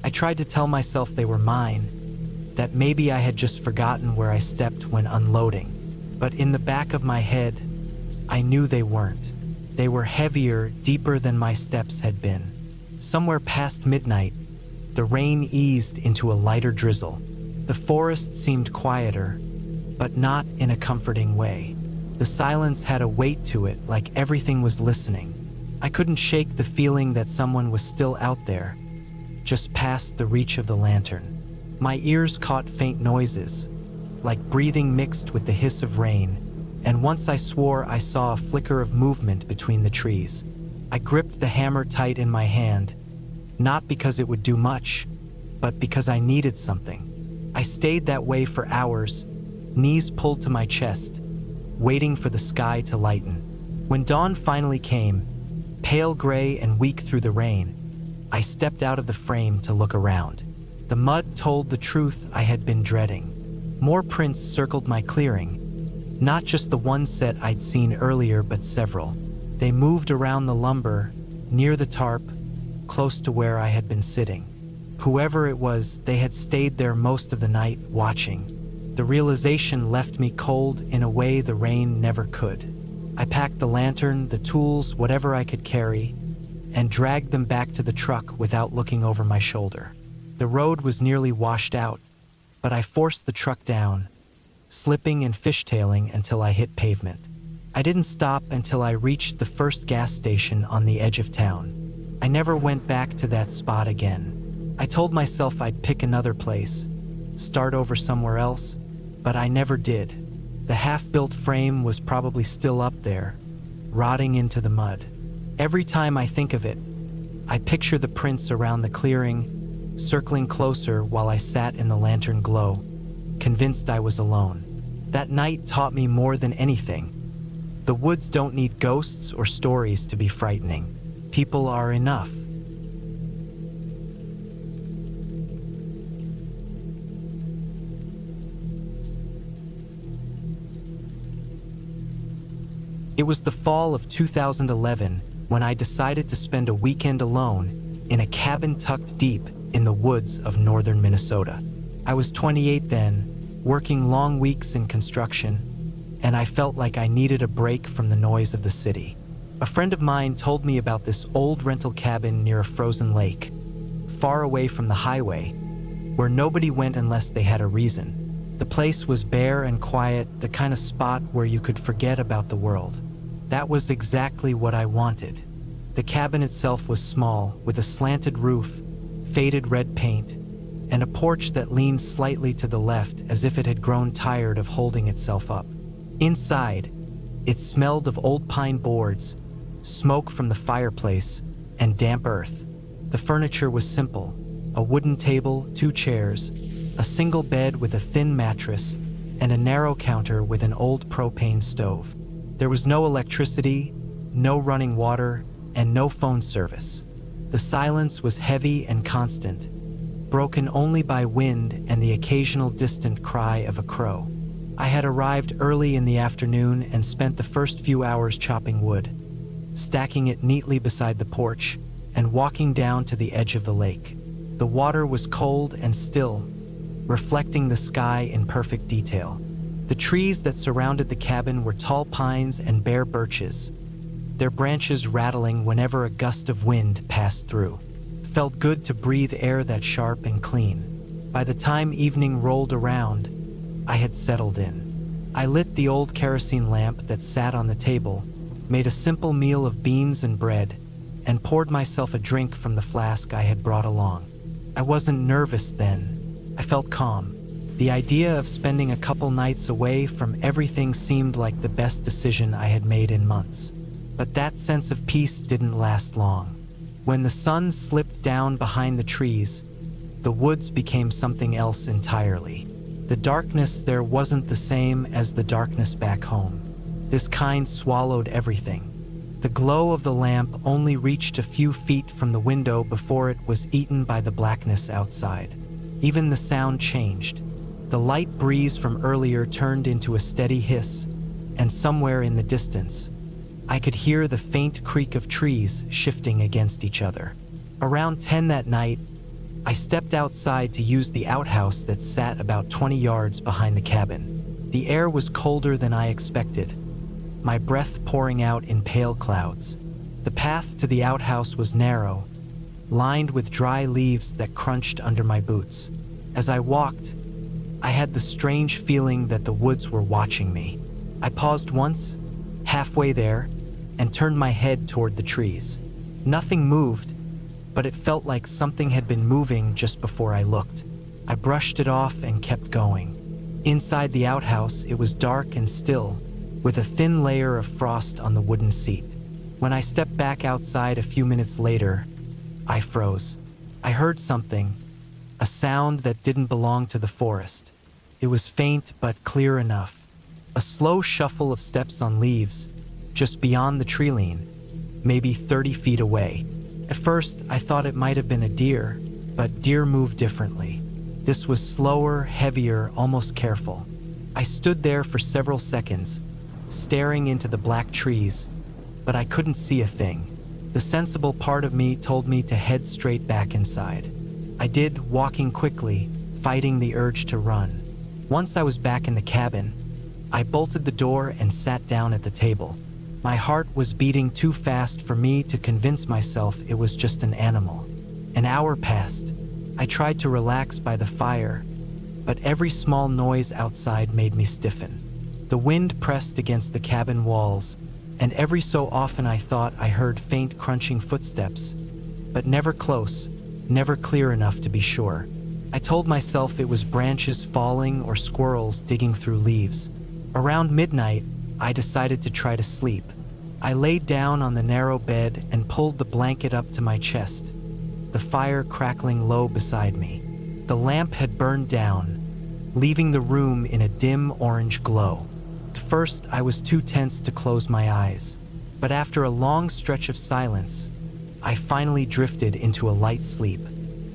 I tried to tell myself they were mine, that maybe I had just forgotten where I stepped when unloading. But in the back of my head, I knew they weren't. They were heavier, deeper than my steps had been. Somewhere past midnight, the rain eased into a lighter drizzle. The forest seemed quieter, but not in a comforting way. The silence had a weight to it, like everything was listening. I couldn't shake the feeling that someone was still out there, just past the reach of the lantern. My ears caught faint noises, like breathing mixed with the hiss of rain, and once I swore I saw a flicker of movement between the trees. I gripped the hammer tight in my hand, not because it would do much, but because I needed something. I stayed that way for hours, knees pulled to my chest, waiting for the sky to lighten. When dawn finally came, pale gray and weak through the rain, I stepped out of the frame to look around. The mud told the truth I had been dreading. More prints circled my clearing, not just the one set I'd seen earlier, but several. They moved around the lumber, near the tarp, close to where I had been sitting. Whoever it was, they had stayed there most of the night, watching. The realization left me cold in a way the rain never could. I packed the lantern, the tools, whatever I could carry, and dragged them back to the truck without looking over my shoulder. The road was nearly washed out, but I forced the truck down, slipping and fishtailing until I hit pavement. I didn't stop until I reached the first gas station on the edge of town. I never went back to that spot again. I told myself I'd pick another place, start over somewhere else, but I never did. The half-built frame was probably still up there, rotting into the mud. Every time I think of it, I picture the prints around the clearing, circling closer while I sat in the lantern glow, convinced I was alone. That night taught me more than anything. The woods don't need ghosts or stories to be frightening. People are enough. It was the fall of 2011 when I decided to spend a weekend alone in a cabin tucked deep in the woods of northern Minnesota. I was 28 then, working long weeks in construction, and I felt like I needed a break from the noise of the city. A friend of mine told me about this old rental cabin near a frozen lake, far away from the highway, where nobody went unless they had a reason. The place was bare and quiet, the kind of spot where you could forget about the world. That was exactly what I wanted. The cabin itself was small, with a slanted roof, faded red paint, and a porch that leaned slightly to the left as if it had grown tired of holding itself up. Inside, it smelled of old pine boards, smoke from the fireplace, and damp earth. The furniture was simple: a wooden table, 2 chairs, a single bed with a thin mattress, and a narrow counter with an old propane stove. There was no electricity, no running water, and no phone service. The silence was heavy and constant, broken only by wind and the occasional distant cry of a crow. I had arrived early in the afternoon and spent the first few hours chopping wood, stacking it neatly beside the porch, and walking down to the edge of the lake. The water was cold and still, reflecting the sky in perfect detail. The trees that surrounded the cabin were tall pines and bare birches, their branches rattling whenever a gust of wind passed through. It felt good to breathe air that sharp and clean. By the time evening rolled around, I had settled in. I lit the old kerosene lamp that sat on the table, made a simple meal of beans and bread, and poured myself a drink from the flask I had brought along. I wasn't nervous then. I felt calm. The idea of spending a couple nights away from everything seemed like the best decision I had made in months. But that sense of peace didn't last long. When the sun slipped down behind the trees, the woods became something else entirely. The darkness there wasn't the same as the darkness back home. This kind swallowed everything. The glow of the lamp only reached a few feet from the window before it was eaten by the blackness outside. Even the sound changed. The light breeze from earlier turned into a steady hiss, and somewhere in the distance, I could hear the faint creak of trees shifting against each other. Around 10 that night, I stepped outside to use the outhouse that sat about 20 yards behind the cabin. The air was colder than I expected, my breath pouring out in pale clouds. The path to the outhouse was narrow, lined with dry leaves that crunched under my boots. As I walked, I had the strange feeling that the woods were watching me. I paused once, halfway there, and turned my head toward the trees. Nothing moved, but it felt like something had been moving just before I looked. I brushed it off and kept going. Inside the outhouse, it was dark and still, with a thin layer of frost on the wooden seat. When I stepped back outside a few minutes later, I froze. I heard something, a sound that didn't belong to the forest. It was faint but clear enough. A slow shuffle of steps on leaves, just beyond the tree-line, maybe 30 feet away. At first, I thought it might have been a deer, but deer move differently. This was slower, heavier, almost careful. I stood there for several seconds, staring into the black trees, but I couldn't see a thing. The sensible part of me told me to head straight back inside. I did, walking quickly, fighting the urge to run. Once I was back in the cabin, I bolted the door and sat down at the table. My heart was beating too fast for me to convince myself it was just an animal. An hour passed. I tried to relax by the fire, but every small noise outside made me stiffen. The wind pressed against the cabin walls, and every so often I thought I heard faint crunching footsteps, but never close, never clear enough to be sure. I told myself it was branches falling or squirrels digging through leaves. Around midnight, I decided to try to sleep. I laid down on the narrow bed and pulled the blanket up to my chest, the fire crackling low beside me. The lamp had burned down, leaving the room in a dim orange glow. At first, I was too tense to close my eyes, but after a long stretch of silence, I finally drifted into a light sleep.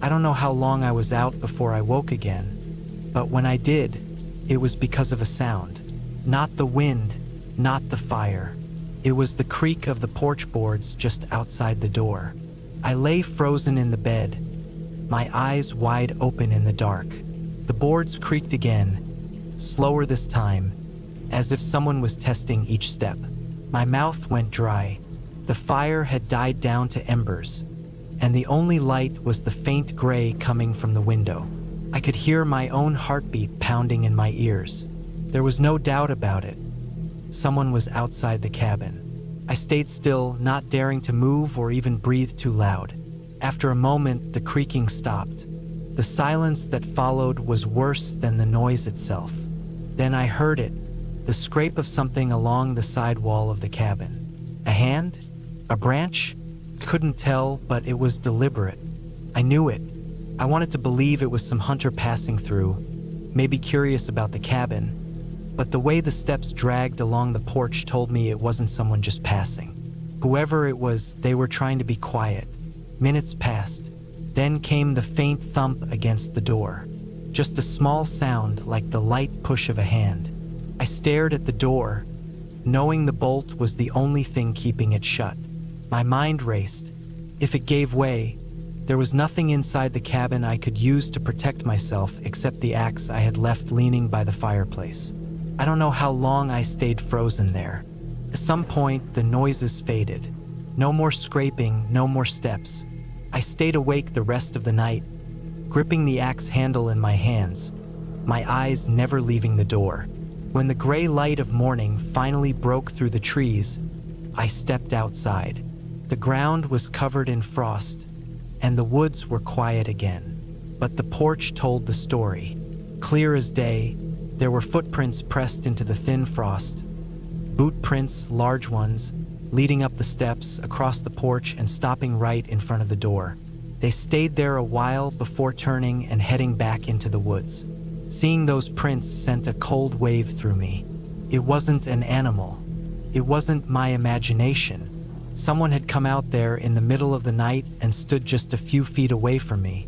I don't know how long I was out before I woke again, but when I did, it was because of a sound. Not the wind, not the fire. It was the creak of the porch boards just outside the door. I lay frozen in the bed, my eyes wide open in the dark. The boards creaked again, slower this time, as if someone was testing each step. My mouth went dry. The fire had died down to embers, and the only light was the faint gray coming from the window. I could hear my own heartbeat pounding in my ears. There was no doubt about it. Someone was outside the cabin. I stayed still, not daring to move or even breathe too loud. After a moment, the creaking stopped. The silence that followed was worse than the noise itself. Then I heard it, the scrape of something along the side wall of the cabin. A hand? A branch? Couldn't tell, but it was deliberate. I knew it. I wanted to believe it was some hunter passing through, maybe curious about the cabin, but the way the steps dragged along the porch told me it wasn't someone just passing. Whoever it was, they were trying to be quiet. Minutes passed. Then came the faint thump against the door. Just a small sound like the light push of a hand. I stared at the door, knowing the bolt was the only thing keeping it shut. My mind raced. If it gave way, there was nothing inside the cabin I could use to protect myself except the axe I had left leaning by the fireplace. I don't know how long I stayed frozen there. At some point, the noises faded. No more scraping, no more steps. I stayed awake the rest of the night, gripping the axe handle in my hands, my eyes never leaving the door. When the gray light of morning finally broke through the trees, I stepped outside. The ground was covered in frost, and the woods were quiet again. But the porch told the story. Clear as day, there were footprints pressed into the thin frost. Boot prints, large ones, leading up the steps, across the porch, and stopping right in front of the door. They stayed there a while before turning and heading back into the woods. Seeing those prints sent a cold wave through me. It wasn't an animal. It wasn't my imagination. Someone had come out there in the middle of the night and stood just a few feet away from me,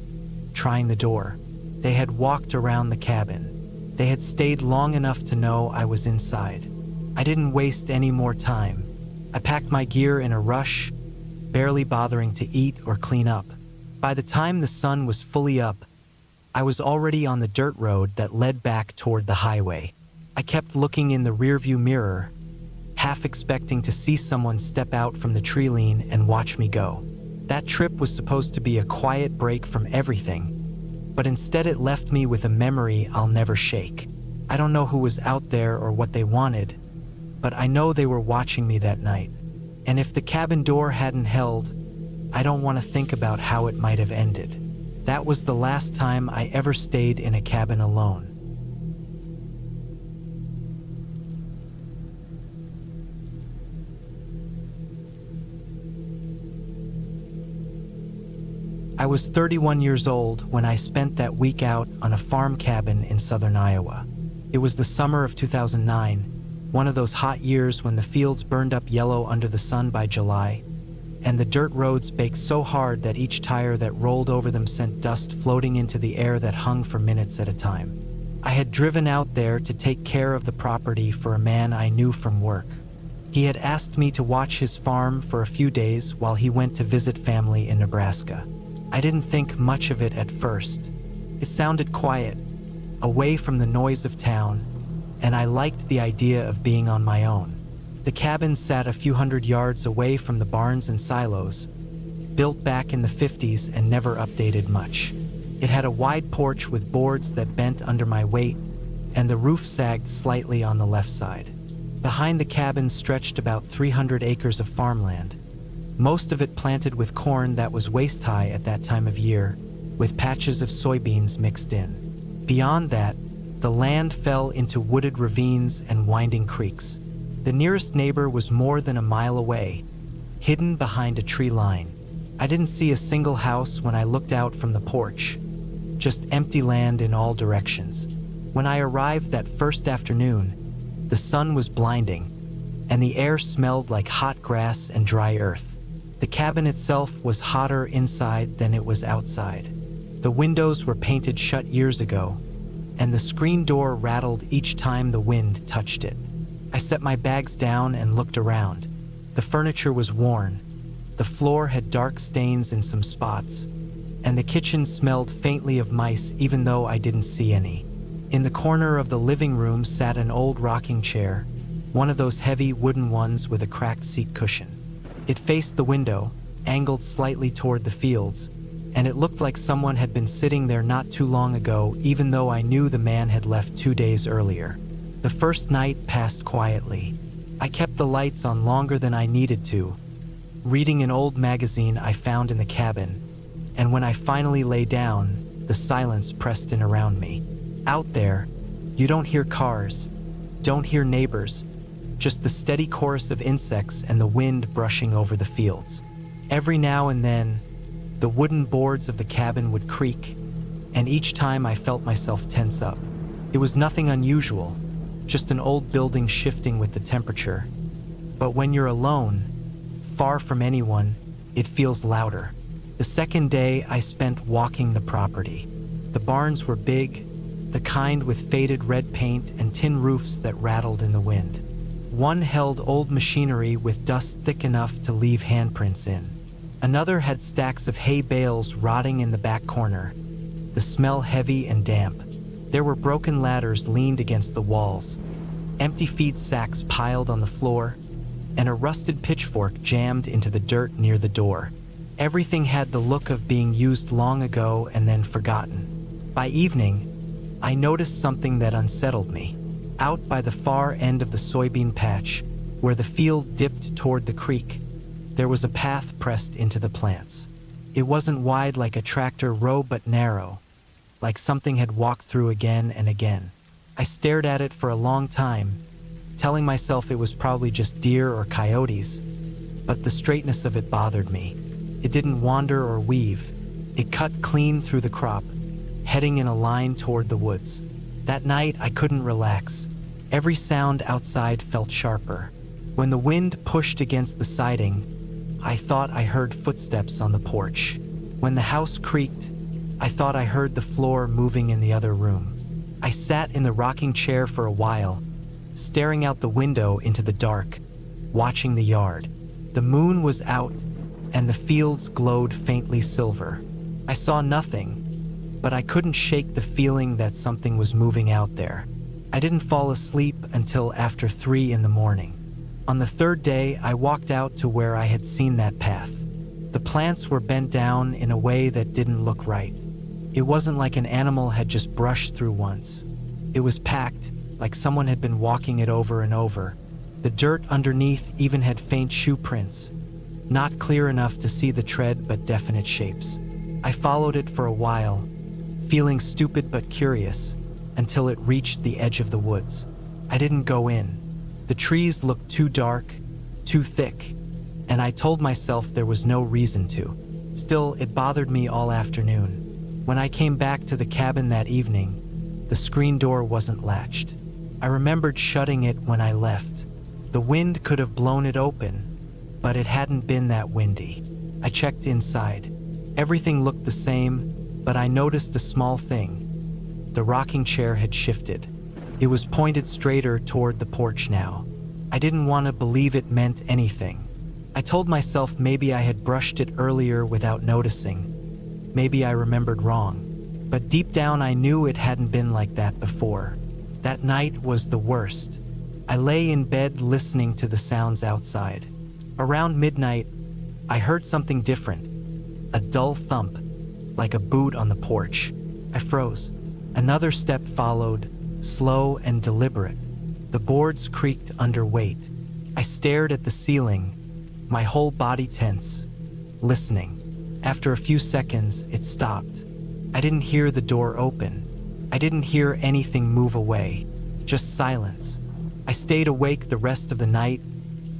trying the door. They had walked around the cabin. They had stayed long enough to know I was inside. I didn't waste any more time. I packed my gear in a rush, barely bothering to eat or clean up. By the time the sun was fully up, I was already on the dirt road that led back toward the highway. I kept looking in the rearview mirror, half expecting to see someone step out from the tree lean and watch me go. That trip was supposed to be a quiet break from everything, but instead it left me with a memory I'll never shake. I don't know who was out there or what they wanted, but I know they were watching me that night. And if the cabin door hadn't held, I don't want to think about how it might have ended. That was the last time I ever stayed in a cabin alone. I was 31 years old when I spent that week out on a farm cabin in southern Iowa. It was the summer of 2009, one of those hot years when the fields burned up yellow under the sun by July, and the dirt roads baked so hard that each tire that rolled over them sent dust floating into the air that hung for minutes at a time. I had driven out there to take care of the property for a man I knew from work. He had asked me to watch his farm for a few days while he went to visit family in Nebraska. I didn't think much of it at first. It sounded quiet, away from the noise of town, and I liked the idea of being on my own. The cabin sat a few hundred yards away from the barns and silos, built back in the 50s and never updated much. It had a wide porch with boards that bent under my weight, and the roof sagged slightly on the left side. Behind the cabin stretched about 300 acres of farmland, most of it planted with corn that was waist-high at that time of year, with patches of soybeans mixed in. Beyond that, the land fell into wooded ravines and winding creeks. The nearest neighbor was more than a mile away, hidden behind a tree line. I didn't see a single house when I looked out from the porch, just empty land in all directions. When I arrived that first afternoon, the sun was blinding, and the air smelled like hot grass and dry earth. The cabin itself was hotter inside than it was outside. The windows were painted shut years ago, and the screen door rattled each time the wind touched it. I set my bags down and looked around. The furniture was worn, the floor had dark stains in some spots, and the kitchen smelled faintly of mice even though I didn't see any. In the corner of the living room sat an old rocking chair, one of those heavy wooden ones with a cracked seat cushion. It faced the window, angled slightly toward the fields, and it looked like someone had been sitting there not too long ago, even though I knew the man had left 2 days earlier. The first night passed quietly. I kept the lights on longer than I needed to, reading an old magazine I found in the cabin, and when I finally lay down, the silence pressed in around me. Out there, you don't hear cars, don't hear neighbors, just the steady chorus of insects and the wind brushing over the fields. Every now and then, the wooden boards of the cabin would creak, and each time I felt myself tense up. It was nothing unusual, just an old building shifting with the temperature. But when you're alone, far from anyone, it feels louder. The second day I spent walking the property. The barns were big, the kind with faded red paint and tin roofs that rattled in the wind. One held old machinery with dust thick enough to leave handprints in. Another had stacks of hay bales rotting in the back corner, the smell heavy and damp. There were broken ladders leaned against the walls, empty feed sacks piled on the floor, and a rusted pitchfork jammed into the dirt near the door. Everything had the look of being used long ago and then forgotten. By evening, I noticed something that unsettled me. Out by the far end of the soybean patch, where the field dipped toward the creek, there was a path pressed into the plants. It wasn't wide like a tractor row, but narrow, like something had walked through again and again. I stared at it for a long time, telling myself it was probably just deer or coyotes, but the straightness of it bothered me. It didn't wander or weave. It cut clean through the crop, heading in a line toward the woods. That night, I couldn't relax. Every sound outside felt sharper. When the wind pushed against the siding, I thought I heard footsteps on the porch. When the house creaked, I thought I heard the floor moving in the other room. I sat in the rocking chair for a while, staring out the window into the dark, watching the yard. The moon was out, and the fields glowed faintly silver. I saw nothing, but I couldn't shake the feeling that something was moving out there. I didn't fall asleep until after 3 in the morning. On the third day, I walked out to where I had seen that path. The plants were bent down in a way that didn't look right. It wasn't like an animal had just brushed through once. It was packed, like someone had been walking it over and over. The dirt underneath even had faint shoe prints, not clear enough to see the tread but definite shapes. I followed it for a while, feeling stupid but curious, until it reached the edge of the woods. I didn't go in. The trees looked too dark, too thick, and I told myself there was no reason to. Still, it bothered me all afternoon. When I came back to the cabin that evening, the screen door wasn't latched. I remembered shutting it when I left. The wind could have blown it open, but it hadn't been that windy. I checked inside. Everything looked the same, but I noticed a small thing. The rocking chair had shifted. It was pointed straighter toward the porch now. I didn't want to believe it meant anything. I told myself maybe I had brushed it earlier without noticing. Maybe I remembered wrong. But deep down I knew it hadn't been like that before. That night was the worst. I lay in bed listening to the sounds outside. Around midnight, I heard something different. A dull thump, like a boot on the porch. I froze. Another step followed, slow and deliberate. The boards creaked under weight. I stared at the ceiling, my whole body tense, listening. After a few seconds, it stopped. I didn't hear the door open. I didn't hear anything move away, just silence. I stayed awake the rest of the night,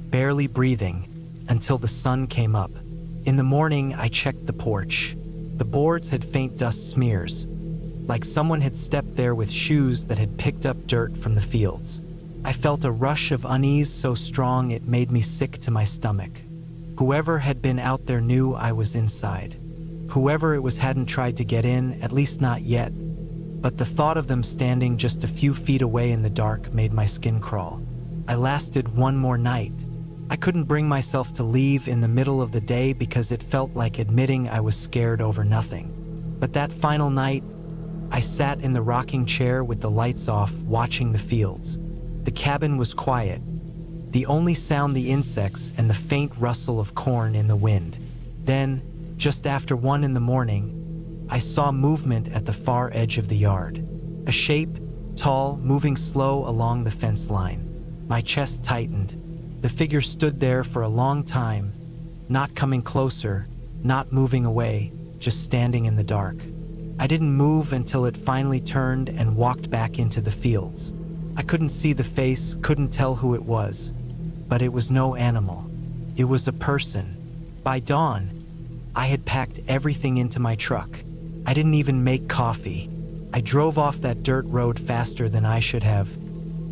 barely breathing, until the sun came up. In the morning, I checked the porch. The boards had faint dust smears, like someone had stepped there with shoes that had picked up dirt from the fields. I felt a rush of unease so strong it made me sick to my stomach. Whoever had been out there knew I was inside. Whoever it was hadn't tried to get in, at least not yet. But the thought of them standing just a few feet away in the dark made my skin crawl. I lasted one more night. I couldn't bring myself to leave in the middle of the day because it felt like admitting I was scared over nothing. But that final night, I sat in the rocking chair with the lights off, watching the fields. The cabin was quiet. The only sound the insects and the faint rustle of corn in the wind. Then, just after 1 in the morning, I saw movement at the far edge of the yard. A shape, tall, moving slow along the fence line. My chest tightened. The figure stood there for a long time, not coming closer, not moving away, just standing in the dark. I didn't move until it finally turned and walked back into the fields. I couldn't see the face, couldn't tell who it was, but it was no animal. It was a person. By dawn, I had packed everything into my truck. I didn't even make coffee. I drove off that dirt road faster than I should have,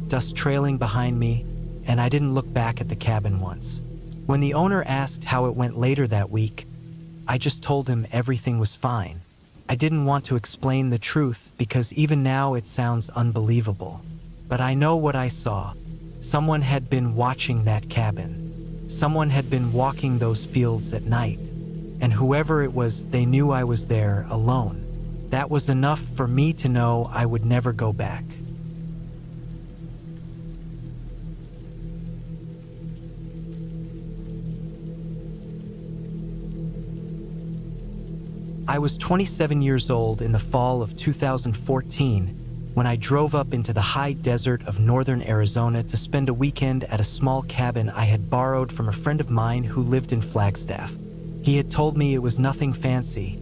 dust trailing behind me, and I didn't look back at the cabin once. When the owner asked how it went later that week, I just told him everything was fine. I didn't want to explain the truth because even now it sounds unbelievable. But I know what I saw. Someone had been watching that cabin. Someone had been walking those fields at night. And whoever it was, they knew I was there alone. That was enough for me to know I would never go back. I was 27 years old in the fall of 2014 when I drove up into the high desert of northern Arizona to spend a weekend at a small cabin I had borrowed from a friend of mine who lived in Flagstaff. He had told me it was nothing fancy,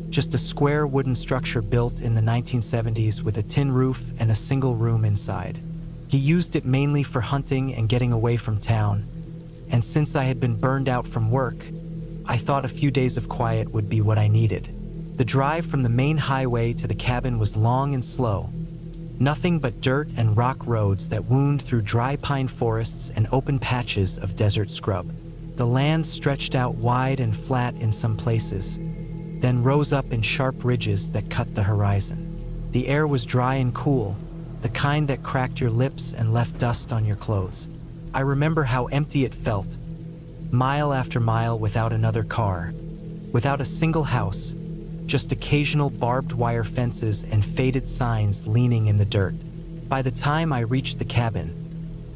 just a square wooden structure built in the 1970s with a tin roof and a single room inside. He used it mainly for hunting and getting away from town, and since I had been burned out from work, I thought a few days of quiet would be what I needed. The drive from the main highway to the cabin was long and slow. Nothing but dirt and rock roads that wound through dry pine forests and open patches of desert scrub. The land stretched out wide and flat in some places, then rose up in sharp ridges that cut the horizon. The air was dry and cool, the kind that cracked your lips and left dust on your clothes. I remember how empty it felt, mile after mile without another car, without a single house, just occasional barbed wire fences and faded signs leaning in the dirt. By the time I reached the cabin,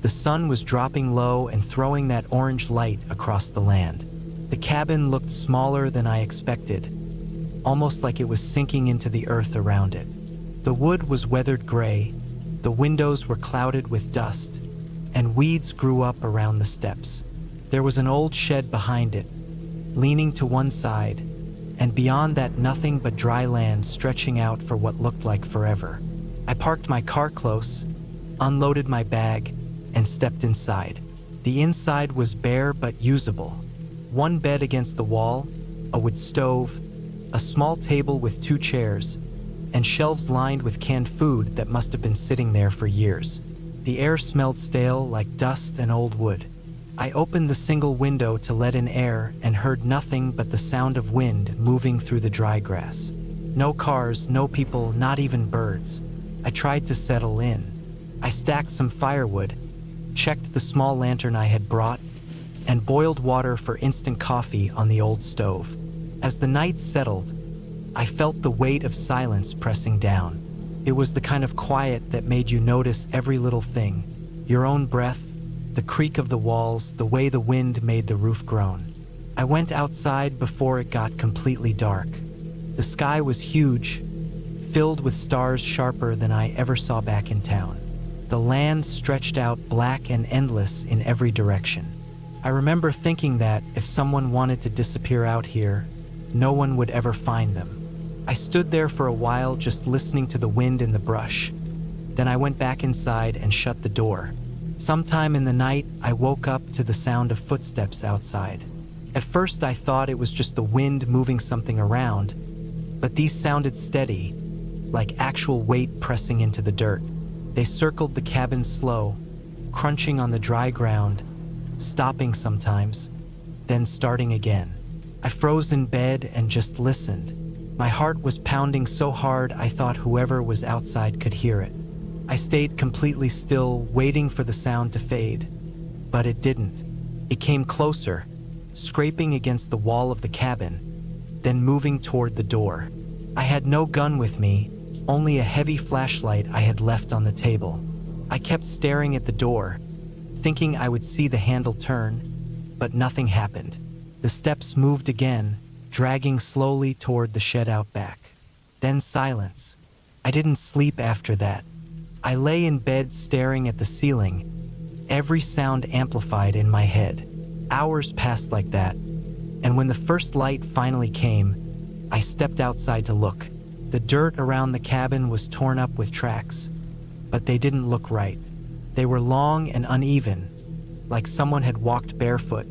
the sun was dropping low and throwing that orange light across the land. The cabin looked smaller than I expected, almost like it was sinking into the earth around it. The wood was weathered gray, the windows were clouded with dust, and weeds grew up around the steps. There was an old shed behind it, leaning to one side, and beyond that nothing but dry land stretching out for what looked like forever. I parked my car close, unloaded my bag, and stepped inside. The inside was bare but usable. One bed against the wall, a wood stove, a small table with 2 chairs, and shelves lined with canned food that must have been sitting there for years. The air smelled stale like dust and old wood. I opened the single window to let in air and heard nothing but the sound of wind moving through the dry grass. No cars, no people, not even birds. I tried to settle in. I stacked some firewood, checked the small lantern I had brought, and boiled water for instant coffee on the old stove. As the night settled, I felt the weight of silence pressing down. It was the kind of quiet that made you notice every little thing, your own breath, the creak of the walls, the way the wind made the roof groan. I went outside before it got completely dark. The sky was huge, filled with stars sharper than I ever saw back in town. The land stretched out black and endless in every direction. I remember thinking that if someone wanted to disappear out here, no one would ever find them. I stood there for a while just listening to the wind in the brush. Then I went back inside and shut the door. Sometime in the night, I woke up to the sound of footsteps outside. At first, I thought it was just the wind moving something around, but these sounded steady, like actual weight pressing into the dirt. They circled the cabin slow, crunching on the dry ground, stopping sometimes, then starting again. I froze in bed and just listened. My heart was pounding so hard I thought whoever was outside could hear it. I stayed completely still, waiting for the sound to fade, but it didn't. It came closer, scraping against the wall of the cabin, then moving toward the door. I had no gun with me, only a heavy flashlight I had left on the table. I kept staring at the door, thinking I would see the handle turn, but nothing happened. The steps moved again, dragging slowly toward the shed out back. Then silence. I didn't sleep after that. I lay in bed staring at the ceiling, every sound amplified in my head. Hours passed like that, and when the first light finally came, I stepped outside to look. The dirt around the cabin was torn up with tracks, but they didn't look right. They were long and uneven, like someone had walked barefoot,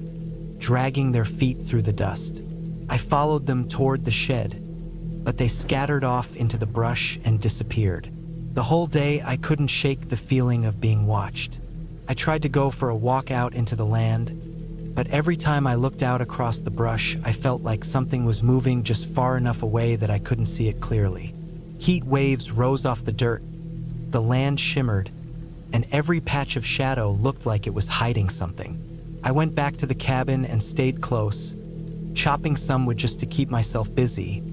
dragging their feet through the dust. I followed them toward the shed, but they scattered off into the brush and disappeared. The whole day, I couldn't shake the feeling of being watched. I tried to go for a walk out into the land, but every time I looked out across the brush, I felt like something was moving just far enough away that I couldn't see it clearly. Heat waves rose off the dirt, the land shimmered, and every patch of shadow looked like it was hiding something. I went back to the cabin and stayed close, chopping some wood just to keep myself busy,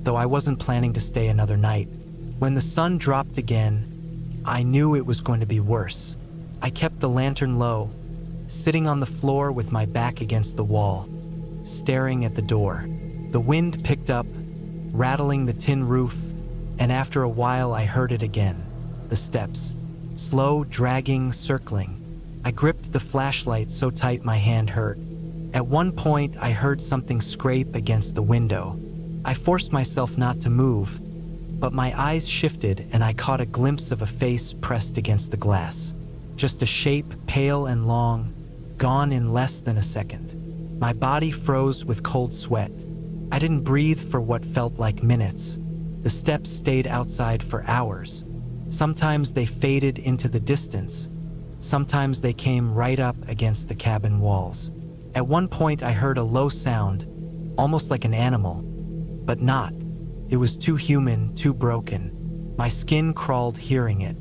though I wasn't planning to stay another night. When the sun dropped again, I knew it was going to be worse. I kept the lantern low, sitting on the floor with my back against the wall, staring at the door. The wind picked up, rattling the tin roof, and after a while I heard it again. The steps, slow, dragging, circling. I gripped the flashlight so tight my hand hurt. At one point, I heard something scrape against the window. I forced myself not to move, but my eyes shifted and I caught a glimpse of a face pressed against the glass. Just a shape, pale and long, gone in less than a second. My body froze with cold sweat. I didn't breathe for what felt like minutes. The steps stayed outside for hours. Sometimes they faded into the distance. Sometimes they came right up against the cabin walls. At one point I heard a low sound, almost like an animal, but not. It was too human, too broken. My skin crawled hearing it.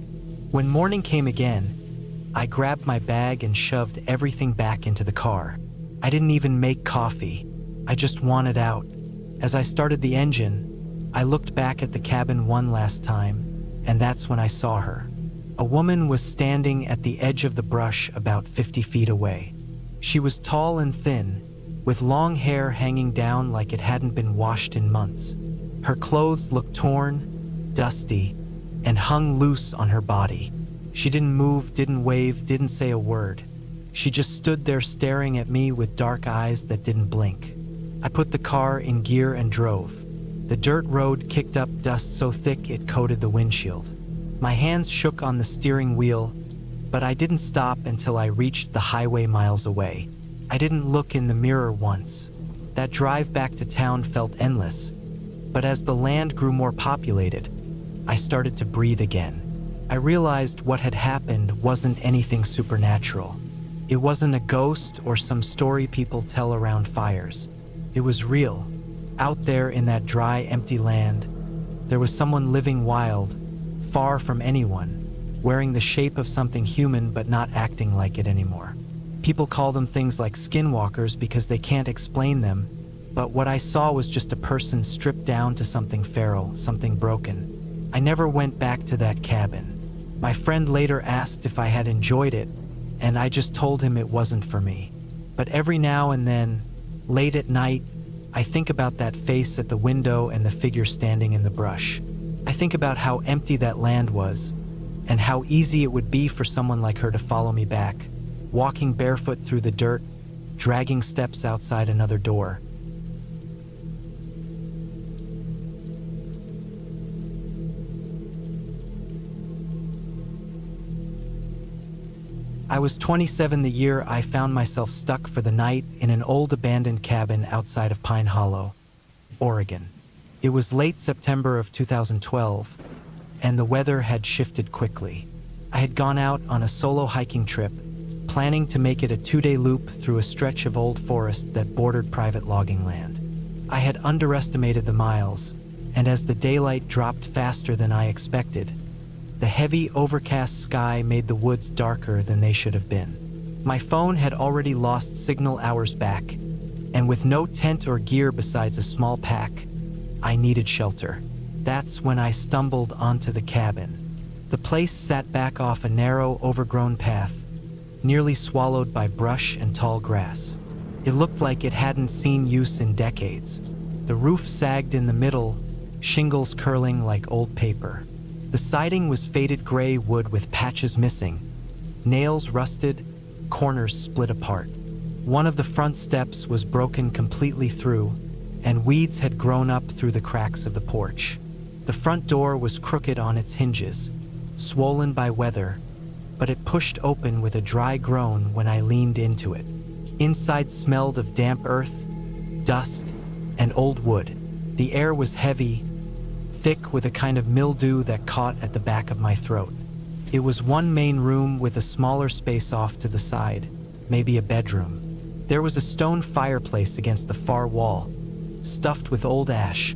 When morning came again, I grabbed my bag and shoved everything back into the car. I didn't even make coffee. I just wanted out. As I started the engine, I looked back at the cabin one last time, and that's when I saw her. A woman was standing at the edge of the brush about 50 feet away. She was tall and thin, with long hair hanging down like it hadn't been washed in months. Her clothes looked torn, dusty, and hung loose on her body. She didn't move, didn't wave, didn't say a word. She just stood there staring at me with dark eyes that didn't blink. I put the car in gear and drove. The dirt road kicked up dust so thick it coated the windshield. My hands shook on the steering wheel, but I didn't stop until I reached the highway miles away. I didn't look in the mirror once. That drive back to town felt endless, but as the land grew more populated, I started to breathe again. I realized what had happened wasn't anything supernatural. It wasn't a ghost or some story people tell around fires. It was real. Out there in that dry, empty land, there was someone living wild, far from anyone, wearing the shape of something human but not acting like it anymore. People call them things like skinwalkers because they can't explain them, but what I saw was just a person stripped down to something feral, something broken. I never went back to that cabin. My friend later asked if I had enjoyed it, and I just told him it wasn't for me. But every now and then, late at night, I think about that face at the window and the figure standing in the brush. I think about how empty that land was, and how easy it would be for someone like her to follow me back, walking barefoot through the dirt, dragging steps outside another door. I was 27 the year I found myself stuck for the night in an old abandoned cabin outside of Pine Hollow, Oregon. It was late September of 2012, and the weather had shifted quickly. I had gone out on a solo hiking trip, planning to make it a 2-day loop through a stretch of old forest that bordered private logging land. I had underestimated the miles, and as the daylight dropped faster than I expected, the heavy, overcast sky made the woods darker than they should have been. My phone had already lost signal hours back, and with no tent or gear besides a small pack, I needed shelter. That's when I stumbled onto the cabin. The place sat back off a narrow, overgrown path, nearly swallowed by brush and tall grass. It looked like it hadn't seen use in decades. The roof sagged in the middle, shingles curling like old paper. The siding was faded gray wood with patches missing, nails rusted, corners split apart. One of the front steps was broken completely through, and weeds had grown up through the cracks of the porch. The front door was crooked on its hinges, swollen by weather, but it pushed open with a dry groan when I leaned into it. Inside smelled of damp earth, dust, and old wood. The air was heavy, thick with a kind of mildew that caught at the back of my throat. It was one main room with a smaller space off to the side, maybe a bedroom. There was a stone fireplace against the far wall, stuffed with old ash,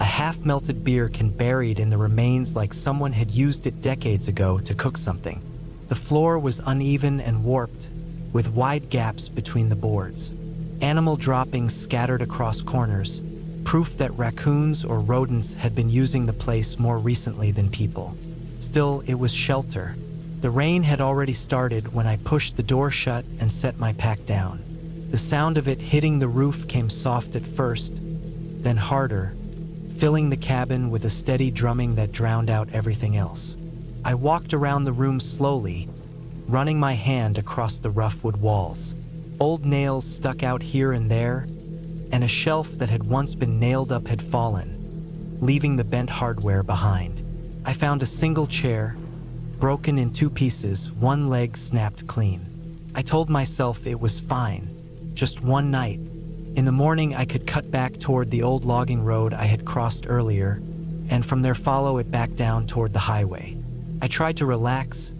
a half-melted beer can buried in the remains like someone had used it decades ago to cook something. The floor was uneven and warped, with wide gaps between the boards. Animal droppings scattered across corners, proof that raccoons or rodents had been using the place more recently than people. Still, it was shelter. The rain had already started when I pushed the door shut and set my pack down. The sound of it hitting the roof came soft at first, then harder, filling the cabin with a steady drumming that drowned out everything else. I walked around the room slowly, running my hand across the rough wood walls. Old nails stuck out here and there, and a shelf that had once been nailed up had fallen, leaving the bent hardware behind. I found a single chair, broken in 2 pieces, one leg snapped clean. I told myself it was fine, just one night. In the morning, I could cut back toward the old logging road I had crossed earlier, and from there follow it back down toward the highway. I tried to relax,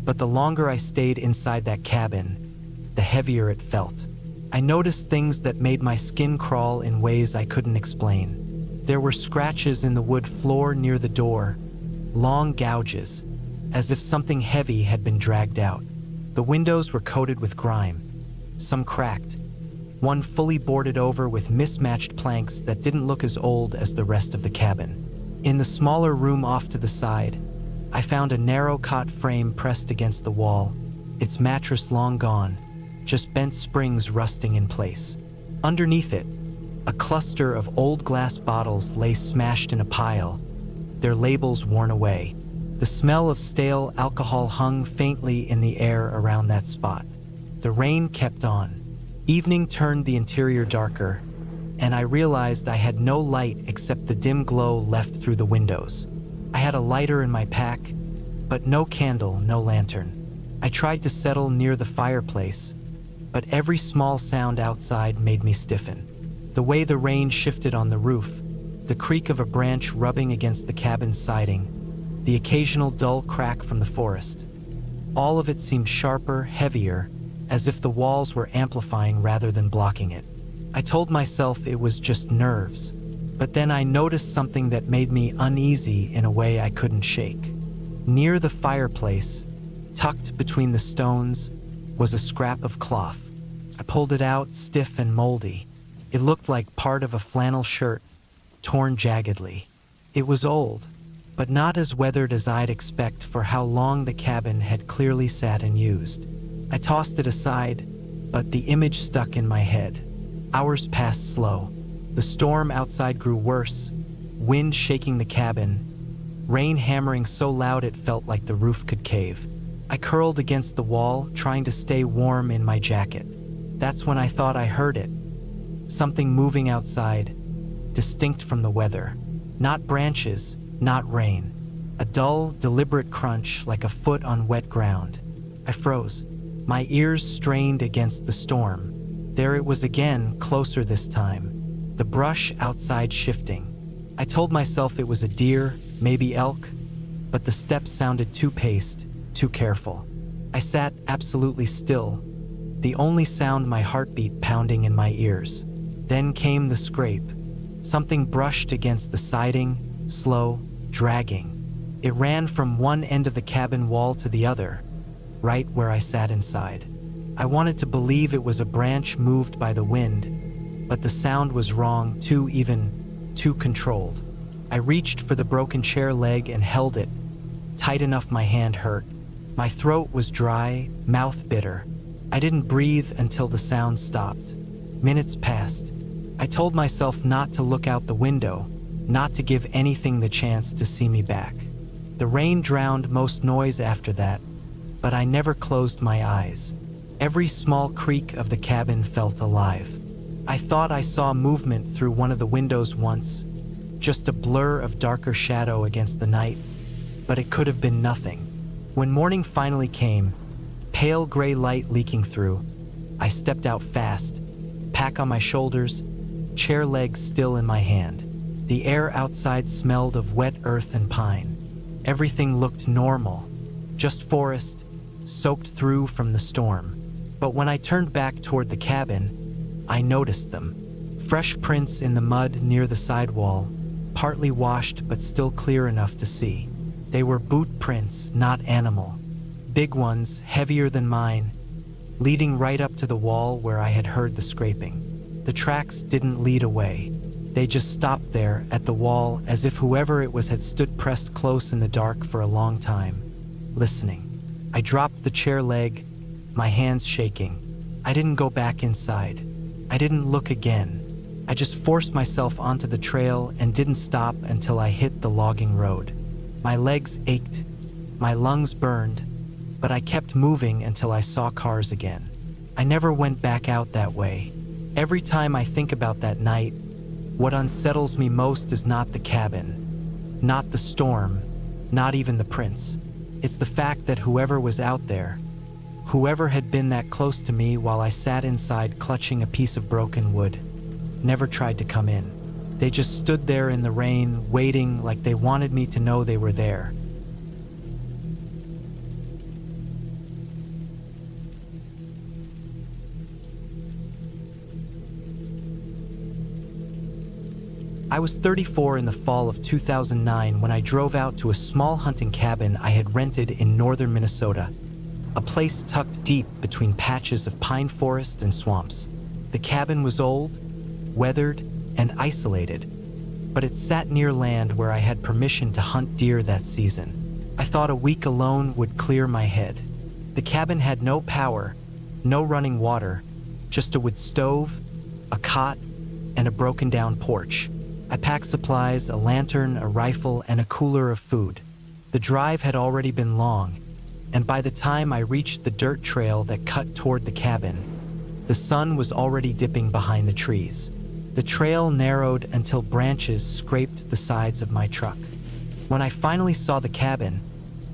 but the longer I stayed inside that cabin, the heavier it felt. I noticed things that made my skin crawl in ways I couldn't explain. There were scratches in the wood floor near the door, long gouges, as if something heavy had been dragged out. The windows were coated with grime, some cracked, one fully boarded over with mismatched planks that didn't look as old as the rest of the cabin. In the smaller room off to the side, I found a narrow cot frame pressed against the wall, its mattress long gone, just bent springs rusting in place. Underneath it, a cluster of old glass bottles lay smashed in a pile, their labels worn away. The smell of stale alcohol hung faintly in the air around that spot. The rain kept on. Evening turned the interior darker, and I realized I had no light except the dim glow left through the windows. I had a lighter in my pack, but no candle, no lantern. I tried to settle near the fireplace, but every small sound outside made me stiffen. The way the rain shifted on the roof, the creak of a branch rubbing against the cabin's siding, the occasional dull crack from the forest. All of it seemed sharper, heavier, as if the walls were amplifying rather than blocking it. I told myself it was just nerves, but then I noticed something that made me uneasy in a way I couldn't shake. Near the fireplace, tucked between the stones, was a scrap of cloth. I pulled it out, stiff and moldy. It looked like part of a flannel shirt, torn jaggedly. It was old, but not as weathered as I'd expect for how long the cabin had clearly sat and used. I tossed it aside, but the image stuck in my head. Hours passed slow. The storm outside grew worse, wind shaking the cabin, rain hammering so loud it felt like the roof could cave. I curled against the wall, trying to stay warm in my jacket. That's when I thought I heard it. Something moving outside, distinct from the weather. Not branches, not rain. A dull, deliberate crunch like a foot on wet ground. I froze. My ears strained against the storm. There it was again, closer this time. The brush outside shifting. I told myself it was a deer, maybe elk, but the steps sounded too paced, too careful. I sat absolutely still, the only sound my heartbeat pounding in my ears. Then came the scrape. Something brushed against the siding, slow, dragging. It ran from one end of the cabin wall to the other, right where I sat inside. I wanted to believe it was a branch moved by the wind, but the sound was wrong, too controlled. I reached for the broken chair leg and held it, tight enough my hand hurt. My throat was dry, mouth bitter. I didn't breathe until the sound stopped. Minutes passed. I told myself not to look out the window, not to give anything the chance to see me back. The rain drowned most noise after that, but I never closed my eyes. Every small creak of the cabin felt alive. I thought I saw movement through one of the windows once, just a blur of darker shadow against the night, but it could have been nothing. When morning finally came, pale gray light leaking through, I stepped out fast, pack on my shoulders, chair legs still in my hand. The air outside smelled of wet earth and pine. Everything looked normal, just forest, soaked through from the storm. But when I turned back toward the cabin, I noticed them. Fresh prints in the mud near the sidewall, partly washed but still clear enough to see. They were boot prints, not animal. Big ones, heavier than mine, leading right up to the wall where I had heard the scraping. The tracks didn't lead away. They just stopped there at the wall as if whoever it was had stood pressed close in the dark for a long time, listening. I dropped the chair leg, my hands shaking. I didn't go back inside. I didn't look again. I just forced myself onto the trail and didn't stop until I hit the logging road. My legs ached, my lungs burned, but I kept moving until I saw cars again. I never went back out that way. Every time I think about that night, what unsettles me most is not the cabin, not the storm, not even the prints. It's the fact that whoever was out there, Whoever had been that close to me while I sat inside clutching a piece of broken wood never tried to come in. They just stood there in the rain, waiting like they wanted me to know they were there. I was 34 in the fall of 2009 when I drove out to a small hunting cabin I had rented in northern Minnesota, a place tucked deep between patches of pine forest and swamps. The cabin was old, weathered, and isolated, but it sat near land where I had permission to hunt deer that season. I thought a week alone would clear my head. The cabin had no power, no running water, just a wood stove, a cot, and a broken-down porch. I packed supplies, a lantern, a rifle, and a cooler of food. The drive had already been long, and by the time I reached the dirt trail that cut toward the cabin, the sun was already dipping behind the trees. The trail narrowed until branches scraped the sides of my truck. When I finally saw the cabin,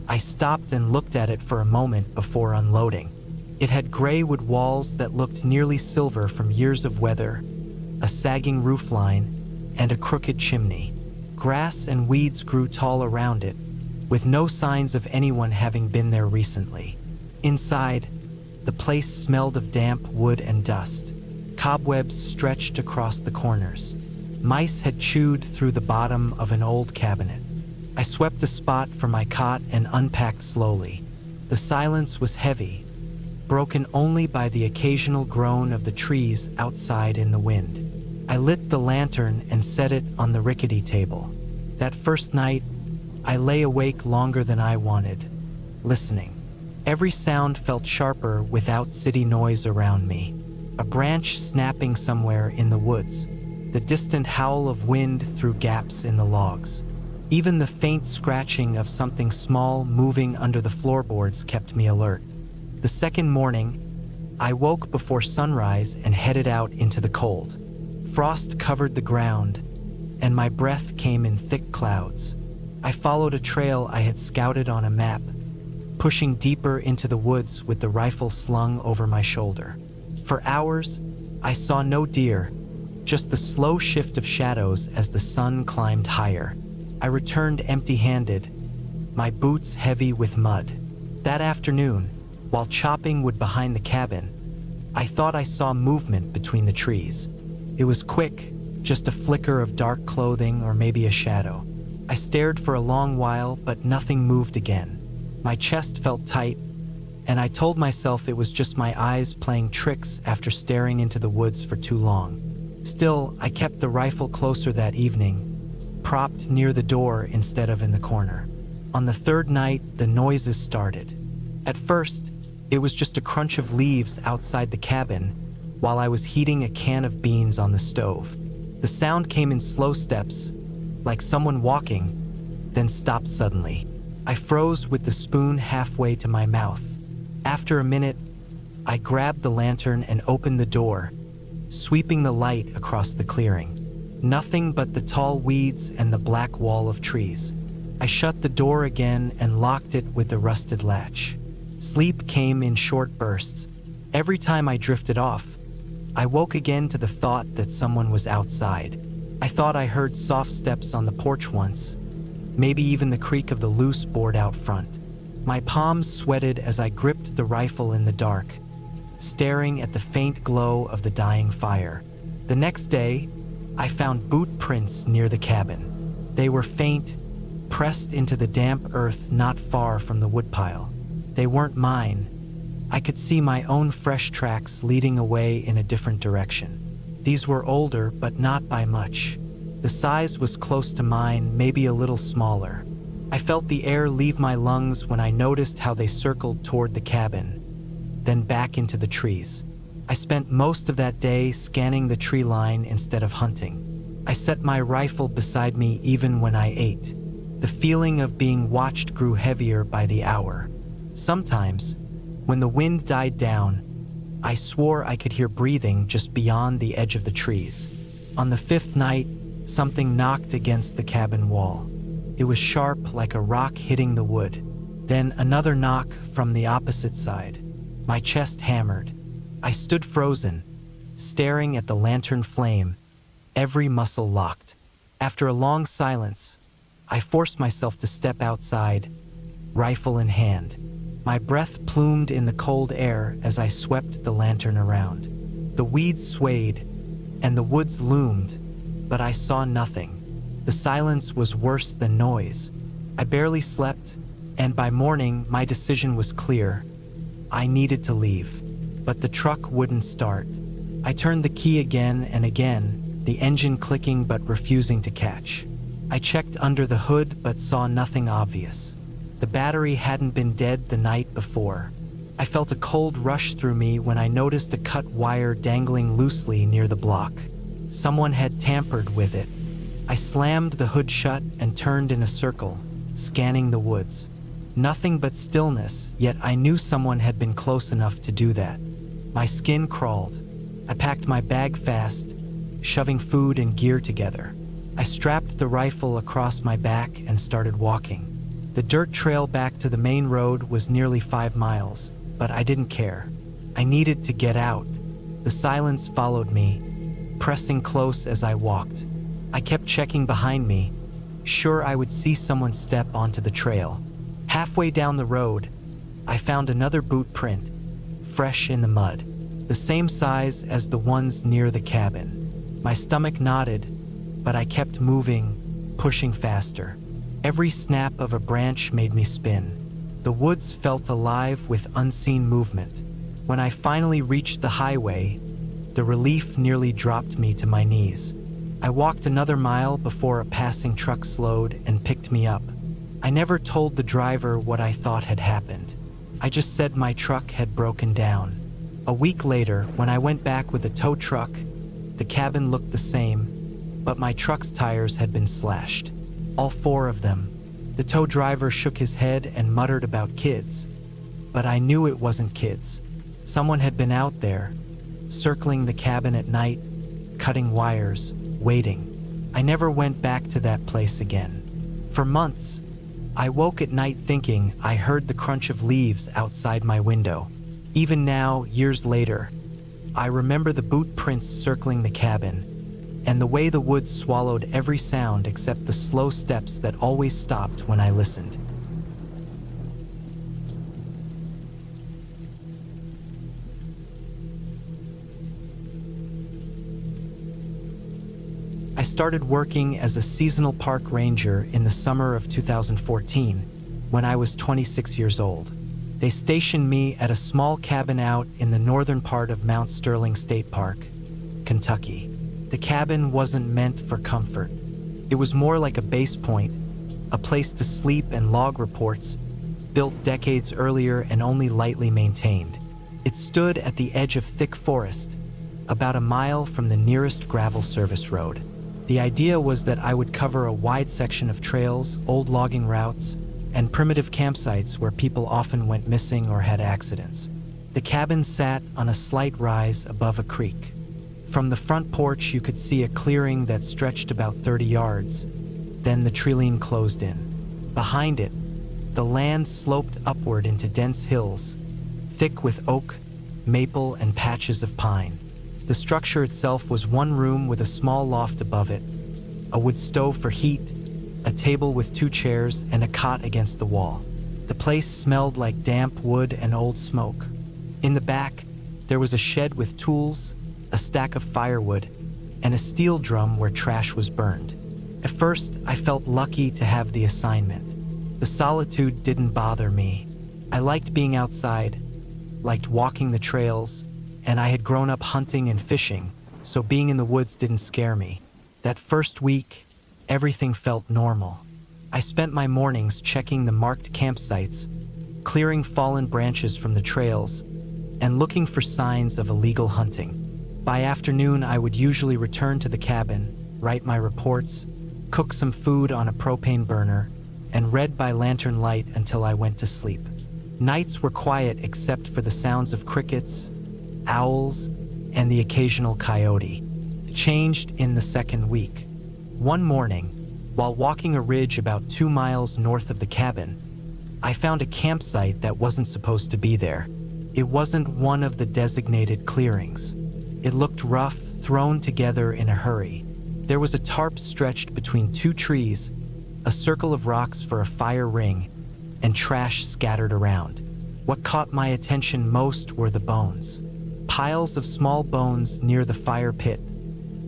I stopped and looked at it for a moment before unloading. It had gray wood walls that looked nearly silver from years of weather, a sagging roofline, and a crooked chimney. Grass and weeds grew tall around it, with no signs of anyone having been there recently. Inside, the place smelled of damp wood and dust. Cobwebs stretched across the corners. Mice had chewed through the bottom of an old cabinet. I swept a spot for my cot and unpacked slowly. The silence was heavy, broken only by the occasional groan of the trees outside in the wind. I lit the lantern and set it on the rickety table. That first night, I lay awake longer than I wanted, listening. Every sound felt sharper without city noise around me. A branch snapping somewhere in the woods, the distant howl of wind through gaps in the logs. Even the faint scratching of something small moving under the floorboards kept me alert. The second morning, I woke before sunrise and headed out into the cold. Frost covered the ground, and my breath came in thick clouds. I followed a trail I had scouted on a map, pushing deeper into the woods with the rifle slung over my shoulder. For hours, I saw no deer, just the slow shift of shadows as the sun climbed higher. I returned empty-handed, my boots heavy with mud. That afternoon, while chopping wood behind the cabin, I thought I saw movement between the trees. It was quick, just a flicker of dark clothing or maybe a shadow. I stared for a long while, but nothing moved again. My chest felt tight, and I told myself it was just my eyes playing tricks after staring into the woods for too long. Still, I kept the rifle closer that evening, propped near the door instead of in the corner. On the third night, the noises started. At first, it was just a crunch of leaves outside the cabin while I was heating a can of beans on the stove. The sound came in slow steps, like someone walking, then stopped suddenly. I froze with the spoon halfway to my mouth. After a minute, I grabbed the lantern and opened the door, sweeping the light across the clearing. Nothing but the tall weeds and the black wall of trees. I shut the door again and locked it with the rusted latch. Sleep came in short bursts. Every time I drifted off, I woke again to the thought that someone was outside. I thought I heard soft steps on the porch once, maybe even the creak of the loose board out front. My palms sweated as I gripped the rifle in the dark, staring at the faint glow of the dying fire. The next day, I found boot prints near the cabin. They were faint, pressed into the damp earth not far from the woodpile. They weren't mine. I could see my own fresh tracks leading away in a different direction. These were older, but not by much. The size was close to mine, maybe a little smaller. I felt the air leave my lungs when I noticed how they circled toward the cabin, then back into the trees. I spent most of that day scanning the tree line instead of hunting. I set my rifle beside me even when I ate. The feeling of being watched grew heavier by the hour. Sometimes, when the wind died down, I swore I could hear breathing just beyond the edge of the trees. On the fifth night, something knocked against the cabin wall. It was sharp like a rock hitting the wood. Then another knock from the opposite side. My chest hammered. I stood frozen, staring at the lantern flame, every muscle locked. After a long silence, I forced myself to step outside, rifle in hand. My breath plumed in the cold air as I swept the lantern around. The weeds swayed, and the woods loomed, but I saw nothing. The silence was worse than noise. I barely slept, and by morning my decision was clear. I needed to leave, but the truck wouldn't start. I turned the key again and again, the engine clicking but refusing to catch. I checked under the hood but saw nothing obvious. The battery hadn't been dead the night before. I felt a cold rush through me when I noticed a cut wire dangling loosely near the block. Someone had tampered with it. I slammed the hood shut and turned in a circle, scanning the woods. Nothing but stillness, yet I knew someone had been close enough to do that. My skin crawled. I packed my bag fast, shoving food and gear together. I strapped the rifle across my back and started walking. The dirt trail back to the main road was nearly 5 miles, but I didn't care. I needed to get out. The silence followed me, pressing close as I walked. I kept checking behind me, sure I would see someone step onto the trail. Halfway down the road, I found another boot print, fresh in the mud, the same size as the ones near the cabin. My stomach knotted, but I kept moving, pushing faster. Every snap of a branch made me spin. The woods felt alive with unseen movement. When I finally reached the highway, the relief nearly dropped me to my knees. I walked another mile before a passing truck slowed and picked me up. I never told the driver what I thought had happened. I just said my truck had broken down. A week later, when I went back with a tow truck, the cabin looked the same, but my truck's tires had been slashed. All 4 of them. The tow driver shook his head and muttered about kids. But I knew it wasn't kids. Someone had been out there, circling the cabin at night, cutting wires, waiting. I never went back to that place again. For months, I woke at night thinking I heard the crunch of leaves outside my window. Even now, years later, I remember the boot prints circling the cabin, and the way the woods swallowed every sound except the slow steps that always stopped when I listened. I started working as a seasonal park ranger in the summer of 2014, when I was 26 years old. They stationed me at a small cabin out in the northern part of Mount Sterling State Park, Kentucky. The cabin wasn't meant for comfort. It was more like a base point, a place to sleep and log reports, built decades earlier and only lightly maintained. It stood at the edge of thick forest, about a mile from the nearest gravel service road. The idea was that I would cover a wide section of trails, old logging routes, and primitive campsites where people often went missing or had accidents. The cabin sat on a slight rise above a creek. From the front porch, you could see a clearing that stretched about 30 yards. Then the treeline closed in. Behind it, the land sloped upward into dense hills, thick with oak, maple, and patches of pine. The structure itself was one room with a small loft above it, a wood stove for heat, a table with 2 chairs, and a cot against the wall. The place smelled like damp wood and old smoke. In the back, there was a shed with tools, a stack of firewood, and a steel drum where trash was burned. At first, I felt lucky to have the assignment. The solitude didn't bother me. I liked being outside, liked walking the trails, and I had grown up hunting and fishing, so being in the woods didn't scare me. That first week, everything felt normal. I spent my mornings checking the marked campsites, clearing fallen branches from the trails, and looking for signs of illegal hunting. By afternoon, I would usually return to the cabin, write my reports, cook some food on a propane burner, and read by lantern light until I went to sleep. Nights were quiet except for the sounds of crickets, owls, and the occasional coyote. It changed in the second week. One morning, while walking a ridge about 2 miles north of the cabin, I found a campsite that wasn't supposed to be there. It wasn't one of the designated clearings. It looked rough, thrown together in a hurry. There was a tarp stretched between two trees, a circle of rocks for a fire ring, and trash scattered around. What caught my attention most were the bones. Piles of small bones near the fire pit.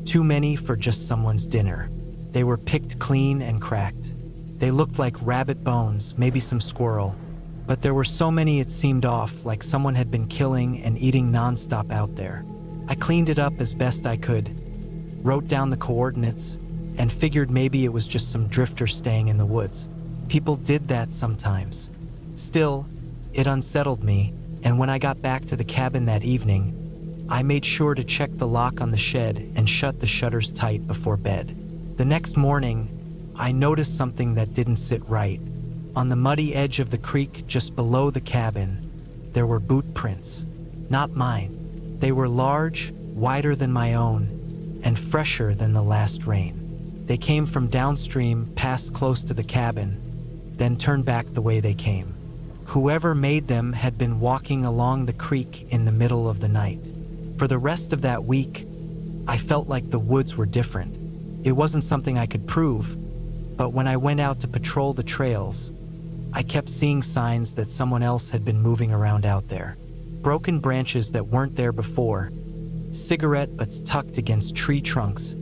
Too many for just someone's dinner. They were picked clean and cracked. They looked like rabbit bones, maybe some squirrel. But there were so many it seemed off, like someone had been killing and eating nonstop out there. I cleaned it up as best I could, wrote down the coordinates, and figured maybe it was just some drifter staying in the woods. People did that sometimes. Still, it unsettled me, and when I got back to the cabin that evening, I made sure to check the lock on the shed and shut the shutters tight before bed. The next morning, I noticed something that didn't sit right. On the muddy edge of the creek just below the cabin, there were boot prints. Not mine. They were large, wider than my own, and fresher than the last rain. They came from downstream, passed close to the cabin, then turned back the way they came. Whoever made them had been walking along the creek in the middle of the night. For the rest of that week, I felt like the woods were different. It wasn't something I could prove, but when I went out to patrol the trails, I kept seeing signs that someone else had been moving around out there. Broken branches that weren't there before, cigarette butts tucked against tree trunks,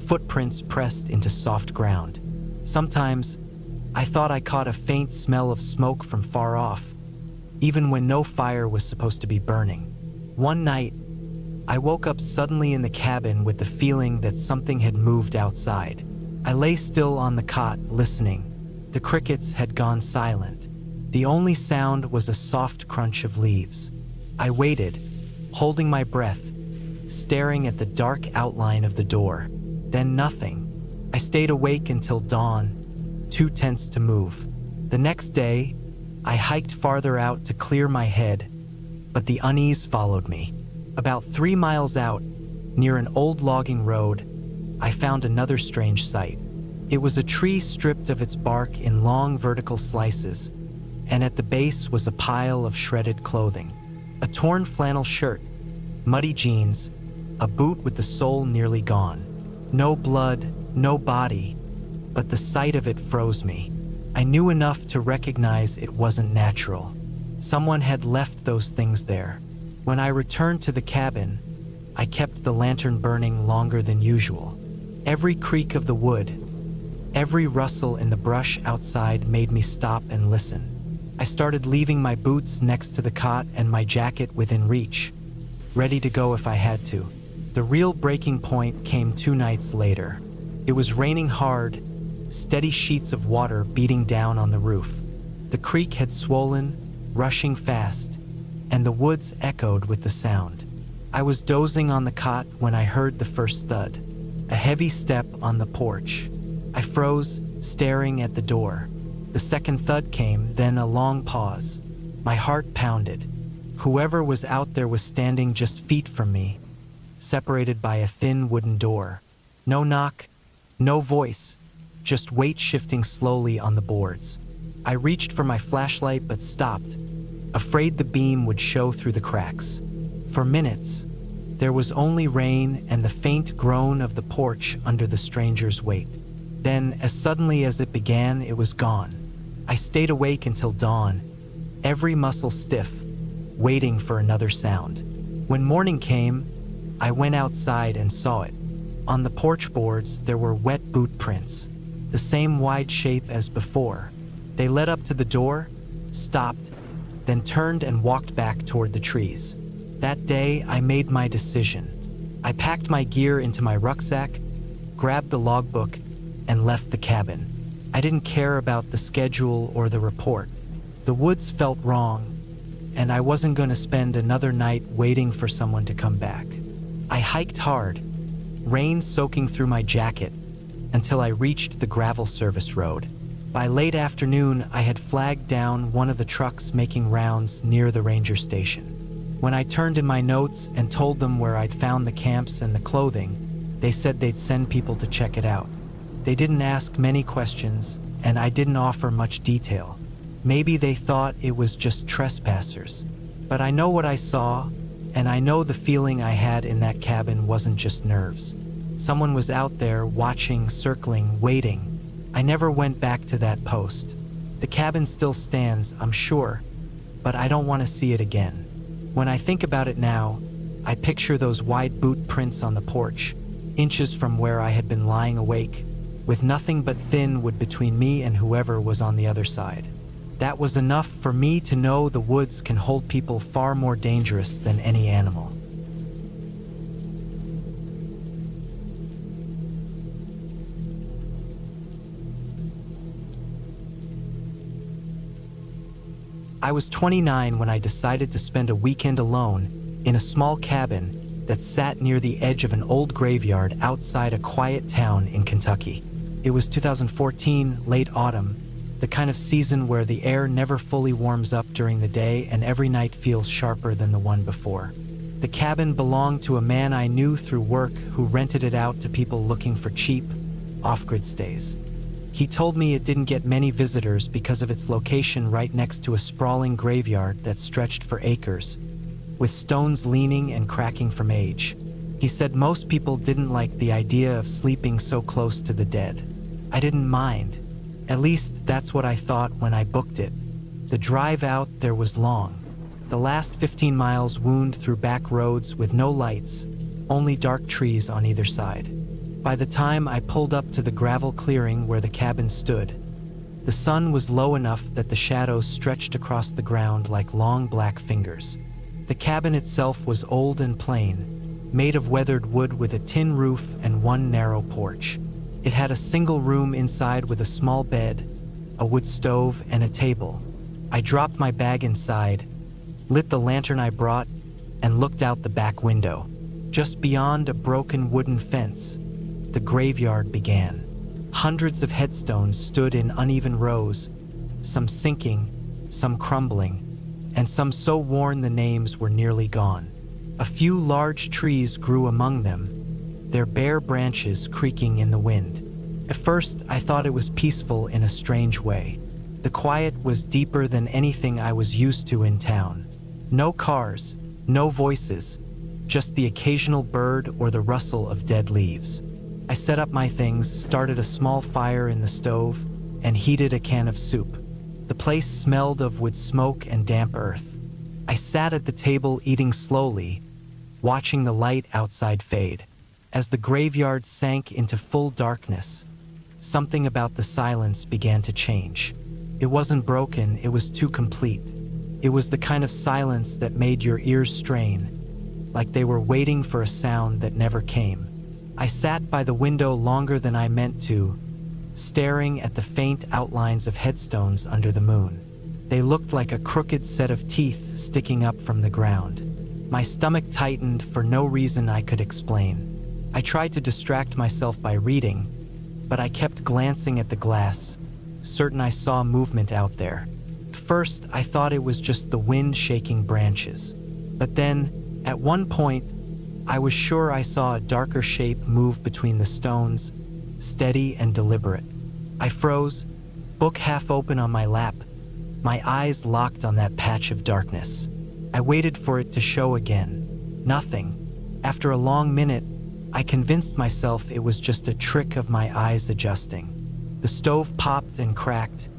footprints pressed into soft ground. Sometimes, I thought I caught a faint smell of smoke from far off, even when no fire was supposed to be burning. One night, I woke up suddenly in the cabin with the feeling that something had moved outside. I lay still on the cot, listening. The crickets had gone silent. The only sound was a soft crunch of leaves. I waited, holding my breath, staring at the dark outline of the door. Then nothing. I stayed awake until dawn, too tense to move. The next day, I hiked farther out to clear my head, but the unease followed me. About 3 miles out, near an old logging road, I found another strange sight. It was a tree stripped of its bark in long vertical slices, and at the base was a pile of shredded clothing. A torn flannel shirt, muddy jeans, a boot with the sole nearly gone. No blood, no body, but the sight of it froze me. I knew enough to recognize it wasn't natural. Someone had left those things there. When I returned to the cabin, I kept the lantern burning longer than usual. Every creak of the wood, every rustle in the brush outside made me stop and listen. I started leaving my boots next to the cot and my jacket within reach, ready to go if I had to. The real breaking point came 2 nights later. It was raining hard, steady sheets of water beating down on the roof. The creek had swollen, rushing fast, and the woods echoed with the sound. I was dozing on the cot when I heard the first thud, a heavy step on the porch. I froze, staring at the door. The second thud came, then a long pause. My heart pounded. Whoever was out there was standing just feet from me, separated by a thin wooden door. No knock, no voice, just weight shifting slowly on the boards. I reached for my flashlight but stopped, afraid the beam would show through the cracks. For minutes, there was only rain and the faint groan of the porch under the stranger's weight. Then, as suddenly as it began, it was gone. I stayed awake until dawn, every muscle stiff, waiting for another sound. When morning came, I went outside and saw it. On the porch boards, there were wet boot prints, the same wide shape as before. They led up to the door, stopped, then turned and walked back toward the trees. That day, I made my decision. I packed my gear into my rucksack, grabbed the logbook, and left the cabin. I didn't care about the schedule or the report. The woods felt wrong, and I wasn't going to spend another night waiting for someone to come back. I hiked hard, rain soaking through my jacket, until I reached the gravel service road. By late afternoon, I had flagged down one of the trucks making rounds near the ranger station. When I turned in my notes and told them where I'd found the camps and the clothing, they said they'd send people to check it out. They didn't ask many questions, and I didn't offer much detail. Maybe they thought it was just trespassers. But I know what I saw, and I know the feeling I had in that cabin wasn't just nerves. Someone was out there, watching, circling, waiting. I never went back to that post. The cabin still stands, I'm sure, but I don't want to see it again. When I think about it now, I picture those wide boot prints on the porch, inches from where I had been lying awake, with nothing but thin wood between me and whoever was on the other side. That was enough for me to know the woods can hold people far more dangerous than any animal. I was 29 when I decided to spend a weekend alone in a small cabin that sat near the edge of an old graveyard outside a quiet town in Kentucky. It was 2014, late autumn, the kind of season where the air never fully warms up during the day and every night feels sharper than the one before. The cabin belonged to a man I knew through work who rented it out to people looking for cheap, off-grid stays. He told me it didn't get many visitors because of its location right next to a sprawling graveyard that stretched for acres, with stones leaning and cracking from age. He said most people didn't like the idea of sleeping so close to the dead. I didn't mind. At least that's what I thought when I booked it. The drive out there was long. The last 15 miles wound through back roads with no lights, only dark trees on either side. By the time I pulled up to the gravel clearing where the cabin stood, the sun was low enough that the shadows stretched across the ground like long black fingers. The cabin itself was old and plain, made of weathered wood with a tin roof and one narrow porch. It had a single room inside with a small bed, a wood stove, and a table. I dropped my bag inside, lit the lantern I brought, and looked out the back window. Just beyond a broken wooden fence, the graveyard began. Hundreds of headstones stood in uneven rows, some sinking, some crumbling, and some so worn the names were nearly gone. A few large trees grew among them, their bare branches creaking in the wind. At first, I thought it was peaceful in a strange way. The quiet was deeper than anything I was used to in town. No cars, no voices, just the occasional bird or the rustle of dead leaves. I set up my things, started a small fire in the stove, and heated a can of soup. The place smelled of wood smoke and damp earth. I sat at the table eating slowly, watching the light outside fade. As the graveyard sank into full darkness, something about the silence began to change. It wasn't broken, it was too complete. It was the kind of silence that made your ears strain, like they were waiting for a sound that never came. I sat by the window longer than I meant to, staring at the faint outlines of headstones under the moon. They looked like a crooked set of teeth sticking up from the ground. My stomach tightened for no reason I could explain. I tried to distract myself by reading, but I kept glancing at the glass, certain I saw movement out there. First, I thought it was just the wind shaking branches. But then, at one point, I was sure I saw a darker shape move between the stones, steady and deliberate. I froze, book half open on my lap, my eyes locked on that patch of darkness. I waited for it to show again. Nothing. After a long minute, I convinced myself it was just a trick of my eyes adjusting. The stove popped and cracked,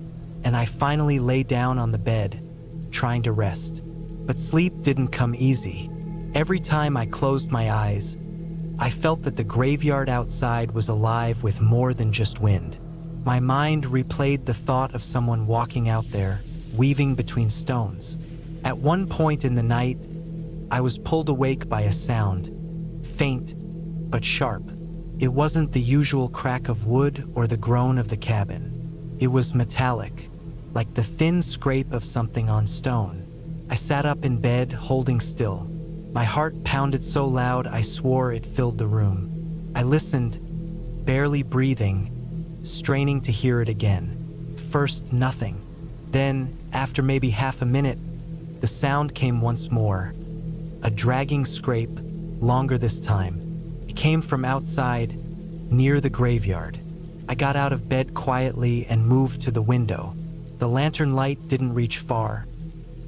and I finally lay down on the bed, trying to rest. But sleep didn't come easy. Every time I closed my eyes, I felt that the graveyard outside was alive with more than just wind. My mind replayed the thought of someone walking out there, weaving between stones. At one point in the night, I was pulled awake by a sound, faint but sharp. It wasn't the usual crack of wood or the groan of the cabin. It was metallic, like the thin scrape of something on stone. I sat up in bed, holding still. My heart pounded so loud I swore it filled the room. I listened, barely breathing, straining to hear it again. First, nothing. Then, after maybe half a minute, the sound came once more. A dragging scrape, longer this time. It came from outside, near the graveyard. I got out of bed quietly and moved to the window. The lantern light didn't reach far,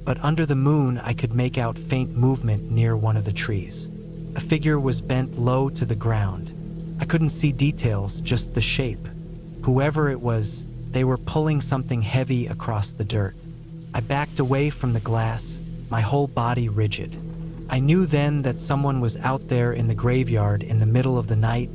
but under the moon I could make out faint movement near one of the trees. A figure was bent low to the ground. I couldn't see details, just the shape. Whoever it was, they were pulling something heavy across the dirt. I backed away from the glass, my whole body rigid. I knew then that someone was out there in the graveyard in the middle of the night,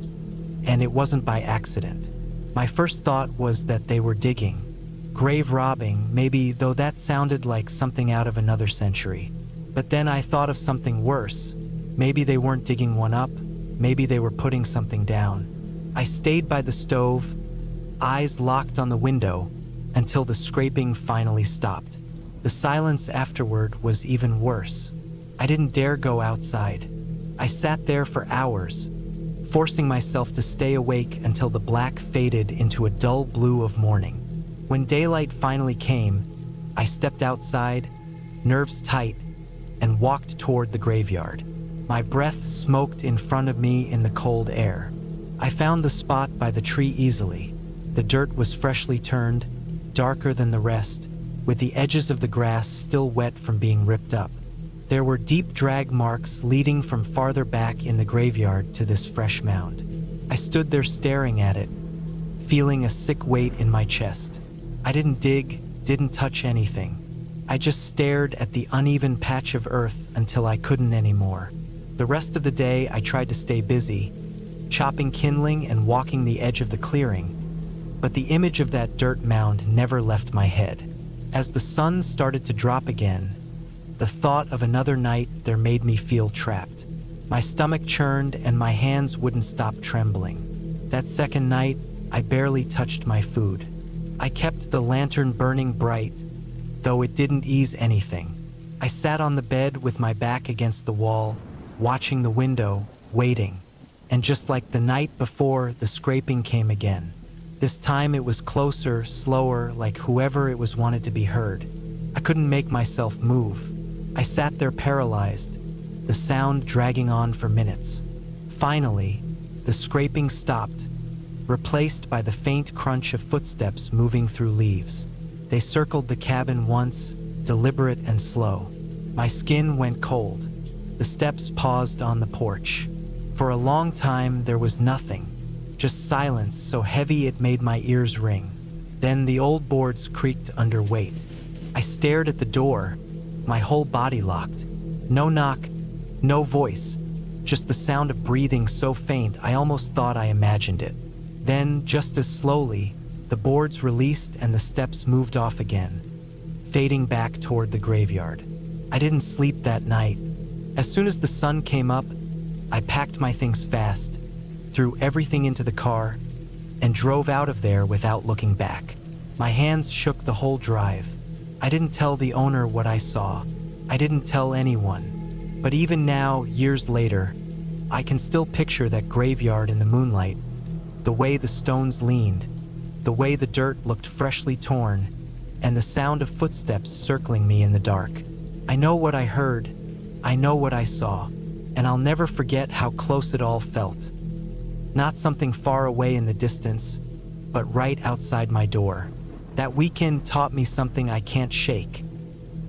and it wasn't by accident. My first thought was that they were digging. Grave robbing, maybe, though that sounded like something out of another century. But then I thought of something worse. Maybe they weren't digging one up, maybe they were putting something down. I stayed by the stove, eyes locked on the window, until the scraping finally stopped. The silence afterward was even worse. I didn't dare go outside. I sat there for hours, forcing myself to stay awake until the black faded into a dull blue of morning. When daylight finally came, I stepped outside, nerves tight, and walked toward the graveyard. My breath smoked in front of me in the cold air. I found the spot by the tree easily. The dirt was freshly turned, darker than the rest, with the edges of the grass still wet from being ripped up. There were deep drag marks leading from farther back in the graveyard to this fresh mound. I stood there staring at it, feeling a sick weight in my chest. I didn't dig, didn't touch anything. I just stared at the uneven patch of earth until I couldn't anymore. The rest of the day I tried to stay busy, chopping kindling and walking the edge of the clearing, but the image of that dirt mound never left my head. As the sun started to drop again, the thought of another night there made me feel trapped. My stomach churned and my hands wouldn't stop trembling. That second night, I barely touched my food. I kept the lantern burning bright, though it didn't ease anything. I sat on the bed with my back against the wall, watching the window, waiting. And just like the night before, the scraping came again. This time it was closer, slower, like whoever it was wanted to be heard. I couldn't make myself move. I sat there paralyzed, the sound dragging on for minutes. Finally, the scraping stopped, replaced by the faint crunch of footsteps moving through leaves. They circled the cabin once, deliberate and slow. My skin went cold. The steps paused on the porch. For a long time, there was nothing, just silence so heavy it made my ears ring. Then the old boards creaked under weight. I stared at the door, my whole body locked. No knock, no voice, just the sound of breathing so faint I almost thought I imagined it. Then, just as slowly, the boards released and the steps moved off again, fading back toward the graveyard. I didn't sleep that night. As soon as the sun came up, I packed my things fast, threw everything into the car, and drove out of there without looking back. My hands shook the whole drive. I didn't tell the owner what I saw. I didn't tell anyone. But even now, years later, I can still picture that graveyard in the moonlight, the way the stones leaned, the way the dirt looked freshly torn, and the sound of footsteps circling me in the dark. I know what I heard, I know what I saw, and I'll never forget how close it all felt. Not something far away in the distance, but right outside my door. That weekend taught me something I can't shake.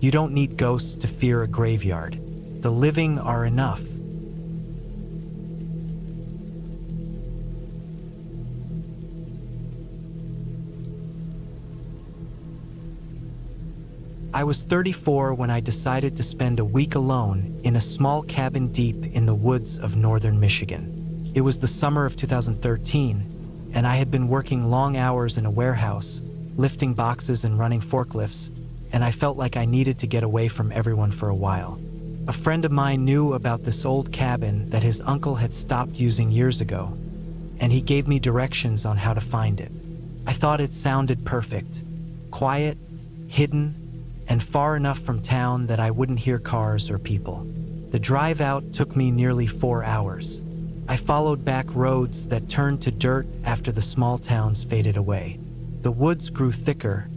You don't need ghosts to fear a graveyard. The living are enough. I was 34 when I decided to spend a week alone in a small cabin deep in the woods of northern Michigan. It was the summer of 2013, and I had been working long hours in a warehouse, lifting boxes and running forklifts, and I felt like I needed to get away from everyone for a while. A friend of mine knew about this old cabin that his uncle had stopped using years ago, and he gave me directions on how to find it. I thought it sounded perfect. Quiet, hidden, and far enough from town that I wouldn't hear cars or people. The drive out took me nearly 4 hours. I followed back roads that turned to dirt after the small towns faded away. The woods grew thicker,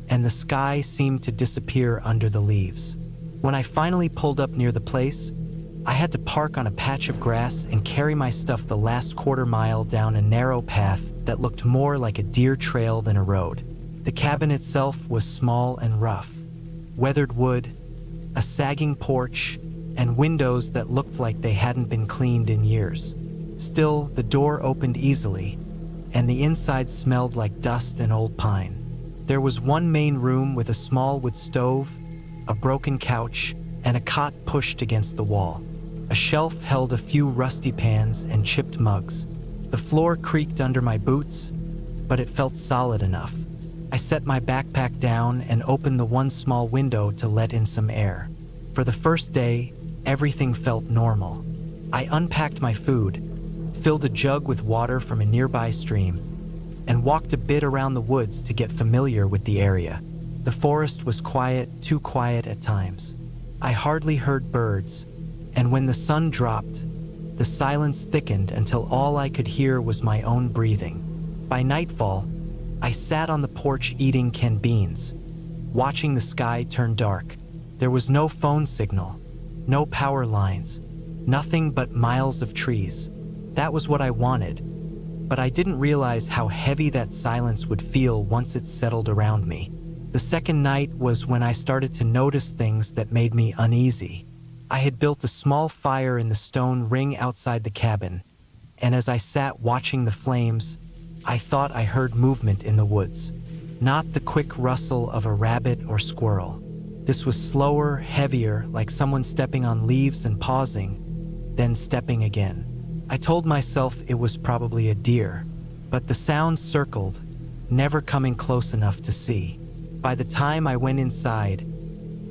and the sky seemed to disappear under the leaves. When I finally pulled up near the place, I had to park on a patch of grass and carry my stuff the last quarter mile down a narrow path that looked more like a deer trail than a road. The cabin itself was small and rough. Weathered wood, a sagging porch, and windows that looked like they hadn't been cleaned in years. Still, the door opened easily, and the inside smelled like dust and old pine. There was one main room with a small wood stove, a broken couch, and a cot pushed against the wall. A shelf held a few rusty pans and chipped mugs. The floor creaked under my boots, but it felt solid enough. I set my backpack down and opened the one small window to let in some air. For the first day, everything felt normal. I unpacked my food, filled a jug with water from a nearby stream, and walked a bit around the woods to get familiar with the area. The forest was quiet, too quiet at times. I hardly heard birds, and when the sun dropped, the silence thickened until all I could hear was my own breathing. By nightfall, I sat on the porch eating canned beans, watching the sky turn dark. There was no phone signal, no power lines, nothing but miles of trees. That was what I wanted, but I didn't realize how heavy that silence would feel once it settled around me. The second night was when I started to notice things that made me uneasy. I had built a small fire in the stone ring outside the cabin, and as I sat watching the flames, I thought I heard movement in the woods. Not the quick rustle of a rabbit or squirrel. This was slower, heavier, like someone stepping on leaves and pausing, then stepping again. I told myself it was probably a deer, but the sound circled, never coming close enough to see. By the time I went inside,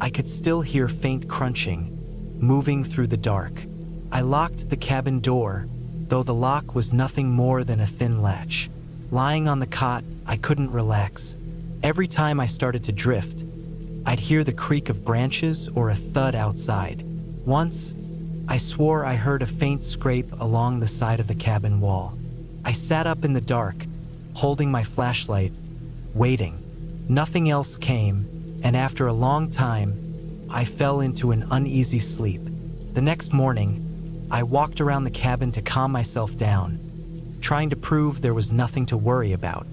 I could still hear faint crunching, moving through the dark. I locked the cabin door, though the lock was nothing more than a thin latch. Lying on the cot, I couldn't relax. Every time I started to drift, I'd hear the creak of branches or a thud outside. Once, I swore I heard a faint scrape along the side of the cabin wall. I sat up in the dark, holding my flashlight, waiting. Nothing else came, and after a long time, I fell into an uneasy sleep. The next morning, I walked around the cabin to calm myself down, trying to prove there was nothing to worry about.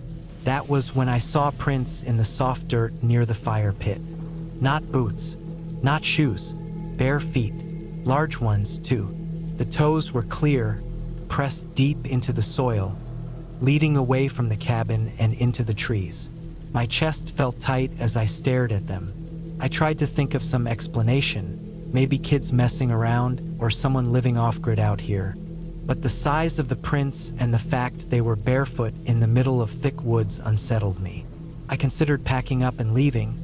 That was when I saw prints in the soft dirt near the fire pit. Not boots, not shoes, bare feet, large ones too. The toes were clear, pressed deep into the soil, leading away from the cabin and into the trees. My chest felt tight as I stared at them. I tried to think of some explanation, maybe kids messing around or someone living off-grid out here. But the size of the prints and the fact they were barefoot in the middle of thick woods unsettled me. I considered packing up and leaving,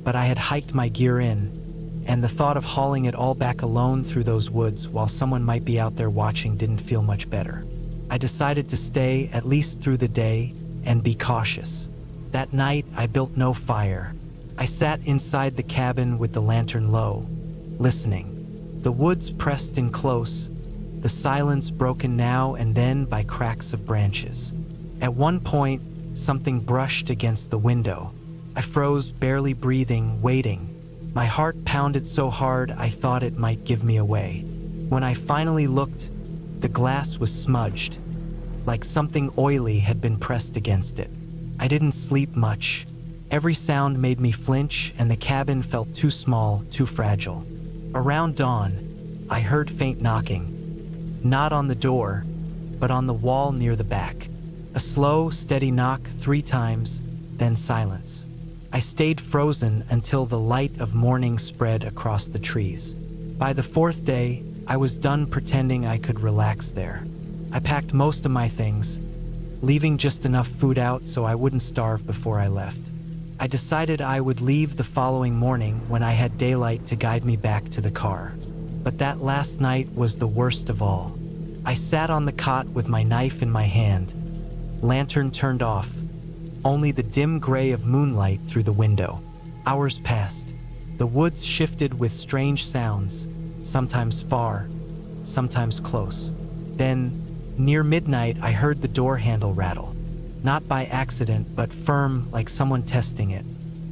but I had hiked my gear in, and the thought of hauling it all back alone through those woods while someone might be out there watching didn't feel much better. I decided to stay at least through the day and be cautious. That night, I built no fire. I sat inside the cabin with the lantern low, listening. The woods pressed in close, the silence broken now and then by cracks of branches. At one point, something brushed against the window. I froze, barely breathing, waiting. My heart pounded so hard I thought it might give me away. When I finally looked, the glass was smudged, like something oily had been pressed against it. I didn't sleep much. Every sound made me flinch, and the cabin felt too small, too fragile. Around dawn, I heard faint knocking. Not on the door, but on the wall near the back. A slow, steady knock 3 times, then silence. I stayed frozen until the light of morning spread across the trees. By the 4th day, I was done pretending I could relax there. I packed most of my things, leaving just enough food out so I wouldn't starve before I left. I decided I would leave the following morning when I had daylight to guide me back to the car. But that last night was the worst of all. I sat on the cot with my knife in my hand, lantern turned off, only the dim gray of moonlight through the window. Hours passed. The woods shifted with strange sounds, sometimes far, sometimes close. Then, near midnight, I heard the door handle rattle. Not by accident, but firm, like someone testing it.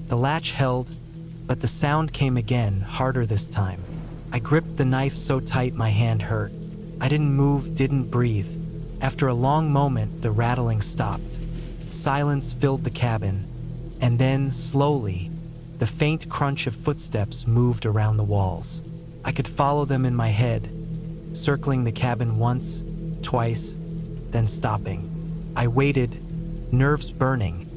The latch held, but the sound came again, harder this time. I gripped the knife so tight my hand hurt. I didn't move, didn't breathe. After a long moment, the rattling stopped. Silence filled the cabin, and then, slowly, The faint crunch of footsteps moved around the walls. I could follow them in my head, circling the cabin once, twice, then stopping. I waited, nerves burning,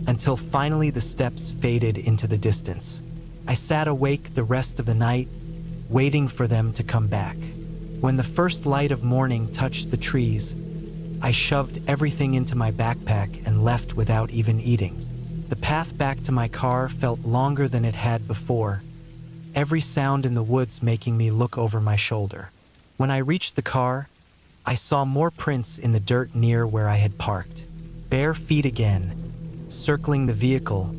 until finally the steps faded into the distance. I sat awake the rest of the night, waiting for them to come back. When the first light of morning touched the trees, I shoved everything into my backpack and left without even eating. The path back to my car felt longer than it had before, every sound in the woods making me look over my shoulder. When I reached the car, I saw more prints in the dirt near where I had parked. Bare feet again, circling the vehicle,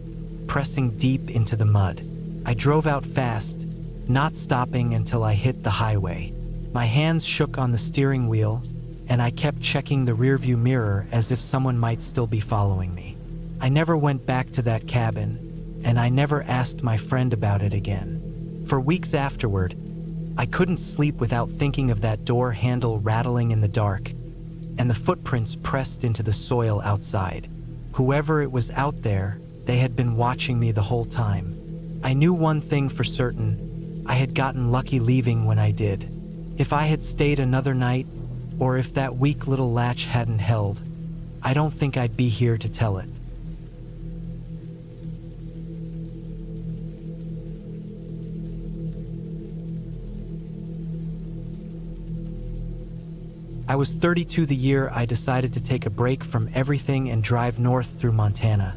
pressing deep into the mud. I drove out fast, not stopping until I hit the highway. My hands shook on the steering wheel, and I kept checking the rearview mirror as if someone might still be following me. I never went back to that cabin, and I never asked my friend about it again. For weeks afterward, I couldn't sleep without thinking of that door handle rattling in the dark, and the footprints pressed into the soil outside. Whoever it was out there, they had been watching me the whole time. I knew one thing for certain: I had gotten lucky leaving when I did. If I had stayed another night, or if that weak little latch hadn't held, I don't think I'd be here to tell it. I was 32 the year I decided to take a break from everything and drive north through Montana,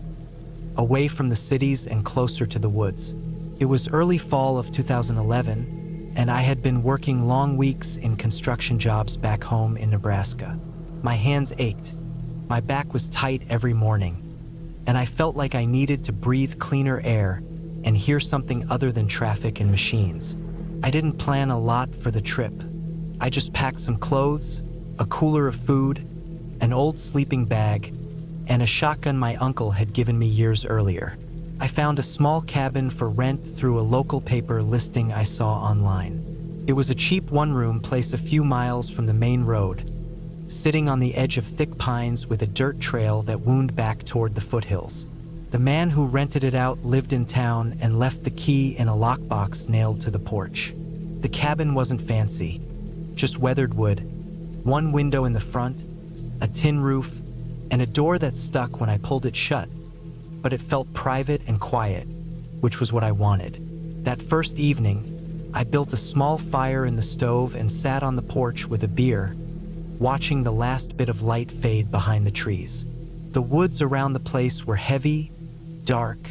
away from the cities and closer to the woods. It was early fall of 2011, and I had been working long weeks in construction jobs back home in Nebraska. My hands ached, my back was tight every morning, and I felt like I needed to breathe cleaner air and hear something other than traffic and machines. I didn't plan a lot for the trip. I just packed some clothes, a cooler of food, an old sleeping bag, and a shotgun my uncle had given me years earlier. I found a small cabin for rent through a local paper listing I saw online. It was a cheap one-room place a few miles from the main road, sitting on the edge of thick pines with a dirt trail that wound back toward the foothills. The man who rented it out lived in town and left the key in a lockbox nailed to the porch. The cabin wasn't fancy, just weathered wood, one window in the front, a tin roof, and a door that stuck when I pulled it shut, but it felt private and quiet, which was what I wanted. That first evening, I built a small fire in the stove and sat on the porch with a beer, watching the last bit of light fade behind the trees. The woods around the place were heavy, dark,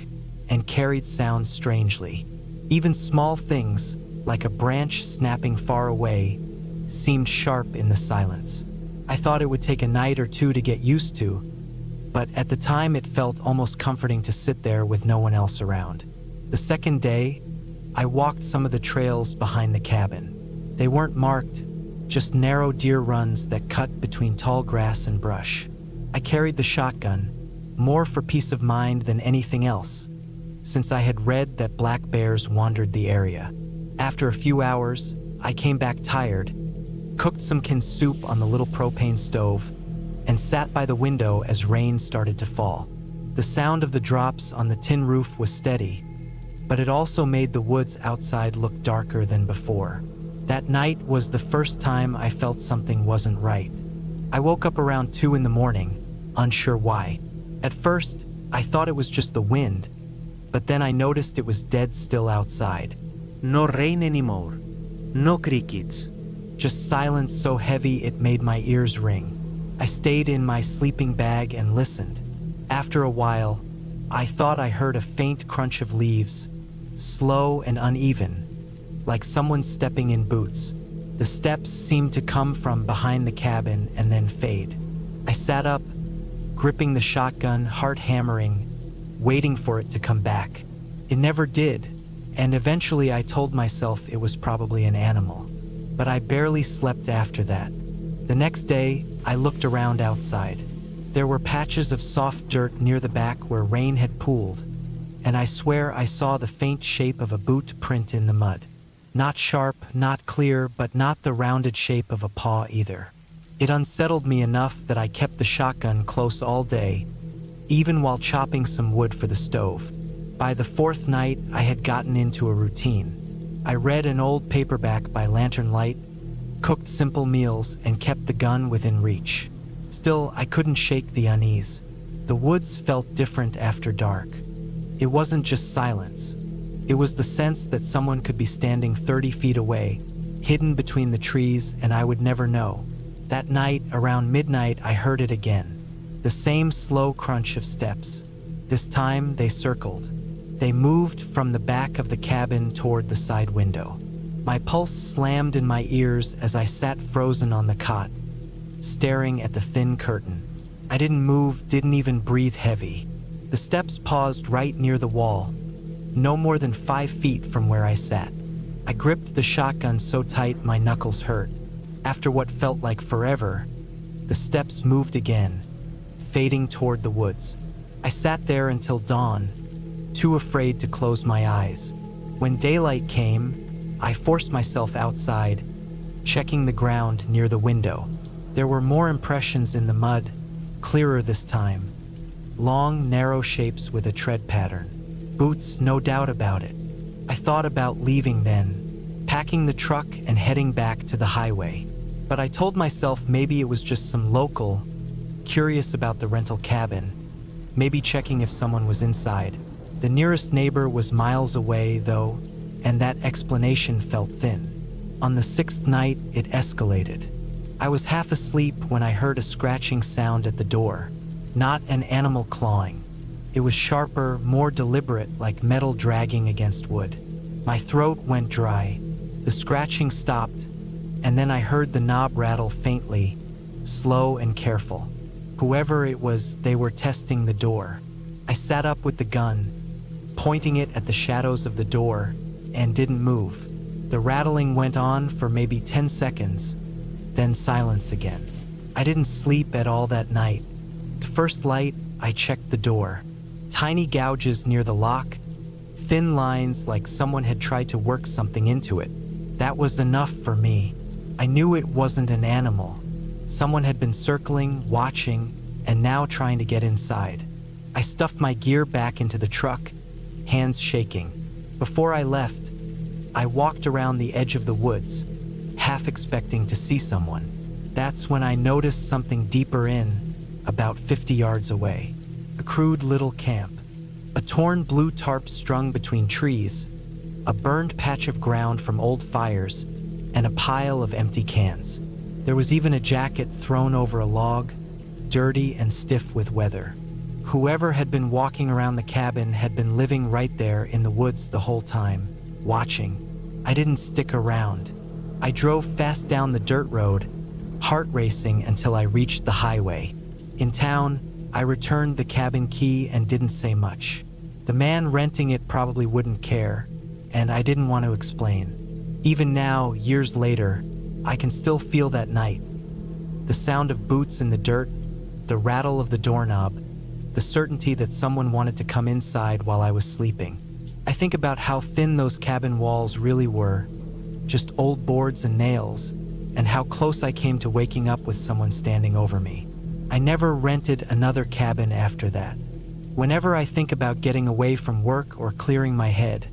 and carried sound strangely. Even small things, like a branch snapping far away, seemed sharp in the silence. I thought it would take a night or two to get used to, but at the time it felt almost comforting to sit there with no one else around. The second day, I walked some of the trails behind the cabin. They weren't marked, just narrow deer runs that cut between tall grass and brush. I carried the shotgun, more for peace of mind than anything else, since I had read that black bears wandered the area. After a few hours, I came back tired, cooked some canned soup on the little propane stove, and sat by the window as rain started to fall. The sound of the drops on the tin roof was steady, but it also made the woods outside look darker than before. That night was the first time I felt something wasn't right. I woke up around 2 in the morning, unsure why. At first, I thought it was just the wind, but then I noticed it was dead still outside. No rain anymore. No crickets. Just silence so heavy it made my ears ring. I stayed in my sleeping bag and listened. After a while, I thought I heard a faint crunch of leaves, slow and uneven, like someone stepping in boots. The steps seemed to come from behind the cabin and then fade. I sat up, gripping the shotgun, heart hammering, waiting for it to come back. It never did, and eventually I told myself it was probably an animal. But I barely slept after that. The next day, I looked around outside. There were patches of soft dirt near the back where rain had pooled, and I swear I saw the faint shape of a boot print in the mud. Not sharp, not clear, but not the rounded shape of a paw either. It unsettled me enough that I kept the shotgun close all day, even while chopping some wood for the stove. By the fourth night, I had gotten into a routine. I read an old paperback by lantern light, cooked simple meals, and kept the gun within reach. Still, I couldn't shake the unease. The woods felt different after dark. It wasn't just silence. It was the sense that someone could be standing 30 feet away, hidden between the trees, and I would never know. That night, around midnight, I heard it again. The same slow crunch of steps. This time, they circled. They moved from the back of the cabin toward the side window. My pulse slammed in my ears as I sat frozen on the cot, staring at the thin curtain. I didn't move, didn't even breathe heavy. The steps paused right near the wall, no more than 5 feet from where I sat. I gripped the shotgun so tight my knuckles hurt. After what felt like forever, the steps moved again, fading toward the woods. I sat there until dawn, too afraid to close my eyes. When daylight came, I forced myself outside, checking the ground near the window. There were more impressions in the mud, clearer this time. Long, narrow shapes with a tread pattern. Boots, no doubt about it. I thought about leaving then, packing the truck and heading back to the highway. But I told myself maybe it was just some local, curious about the rental cabin, maybe checking if someone was inside. The nearest neighbor was miles away, though, and that explanation felt thin. On the 6th night, it escalated. I was half asleep when I heard a scratching sound at the door. Not an animal clawing. It was sharper, more deliberate, like metal dragging against wood. My throat went dry. The scratching stopped, and then I heard the knob rattle faintly, slow and careful. Whoever it was, they were testing the door. I sat up with the gun, pointing it at the shadows of the door, and didn't move. The rattling went on for maybe 10 seconds, then silence again. I didn't sleep at all that night. The first light, I checked the door. Tiny gouges near the lock, thin lines like someone had tried to work something into it. That was enough for me. I knew it wasn't an animal. Someone had been circling, watching, and now trying to get inside. I stuffed my gear back into the truck, hands shaking. Before I left, I walked around the edge of the woods, half expecting to see someone. That's when I noticed something deeper in, about 50 yards away. A crude little camp. A torn blue tarp strung between trees, a burned patch of ground from old fires, and a pile of empty cans. There was even a jacket thrown over a log, dirty and stiff with weather. Whoever had been walking around the cabin had been living right there in the woods the whole time, watching. I didn't stick around. I drove fast down the dirt road, heart racing until I reached the highway. In town, I returned the cabin key and didn't say much. The man renting it probably wouldn't care, and I didn't want to explain. Even now, years later, I can still feel that night. The sound of boots in the dirt, the rattle of the doorknob, the certainty that someone wanted to come inside while I was sleeping. I think about how thin those cabin walls really were, just old boards and nails, and how close I came to waking up with someone standing over me. I never rented another cabin after that. Whenever I think about getting away from work or clearing my head,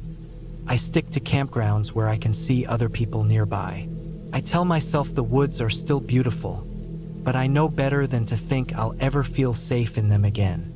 I stick to campgrounds where I can see other people nearby. I tell myself the woods are still beautiful, but I know better than to think I'll ever feel safe in them again.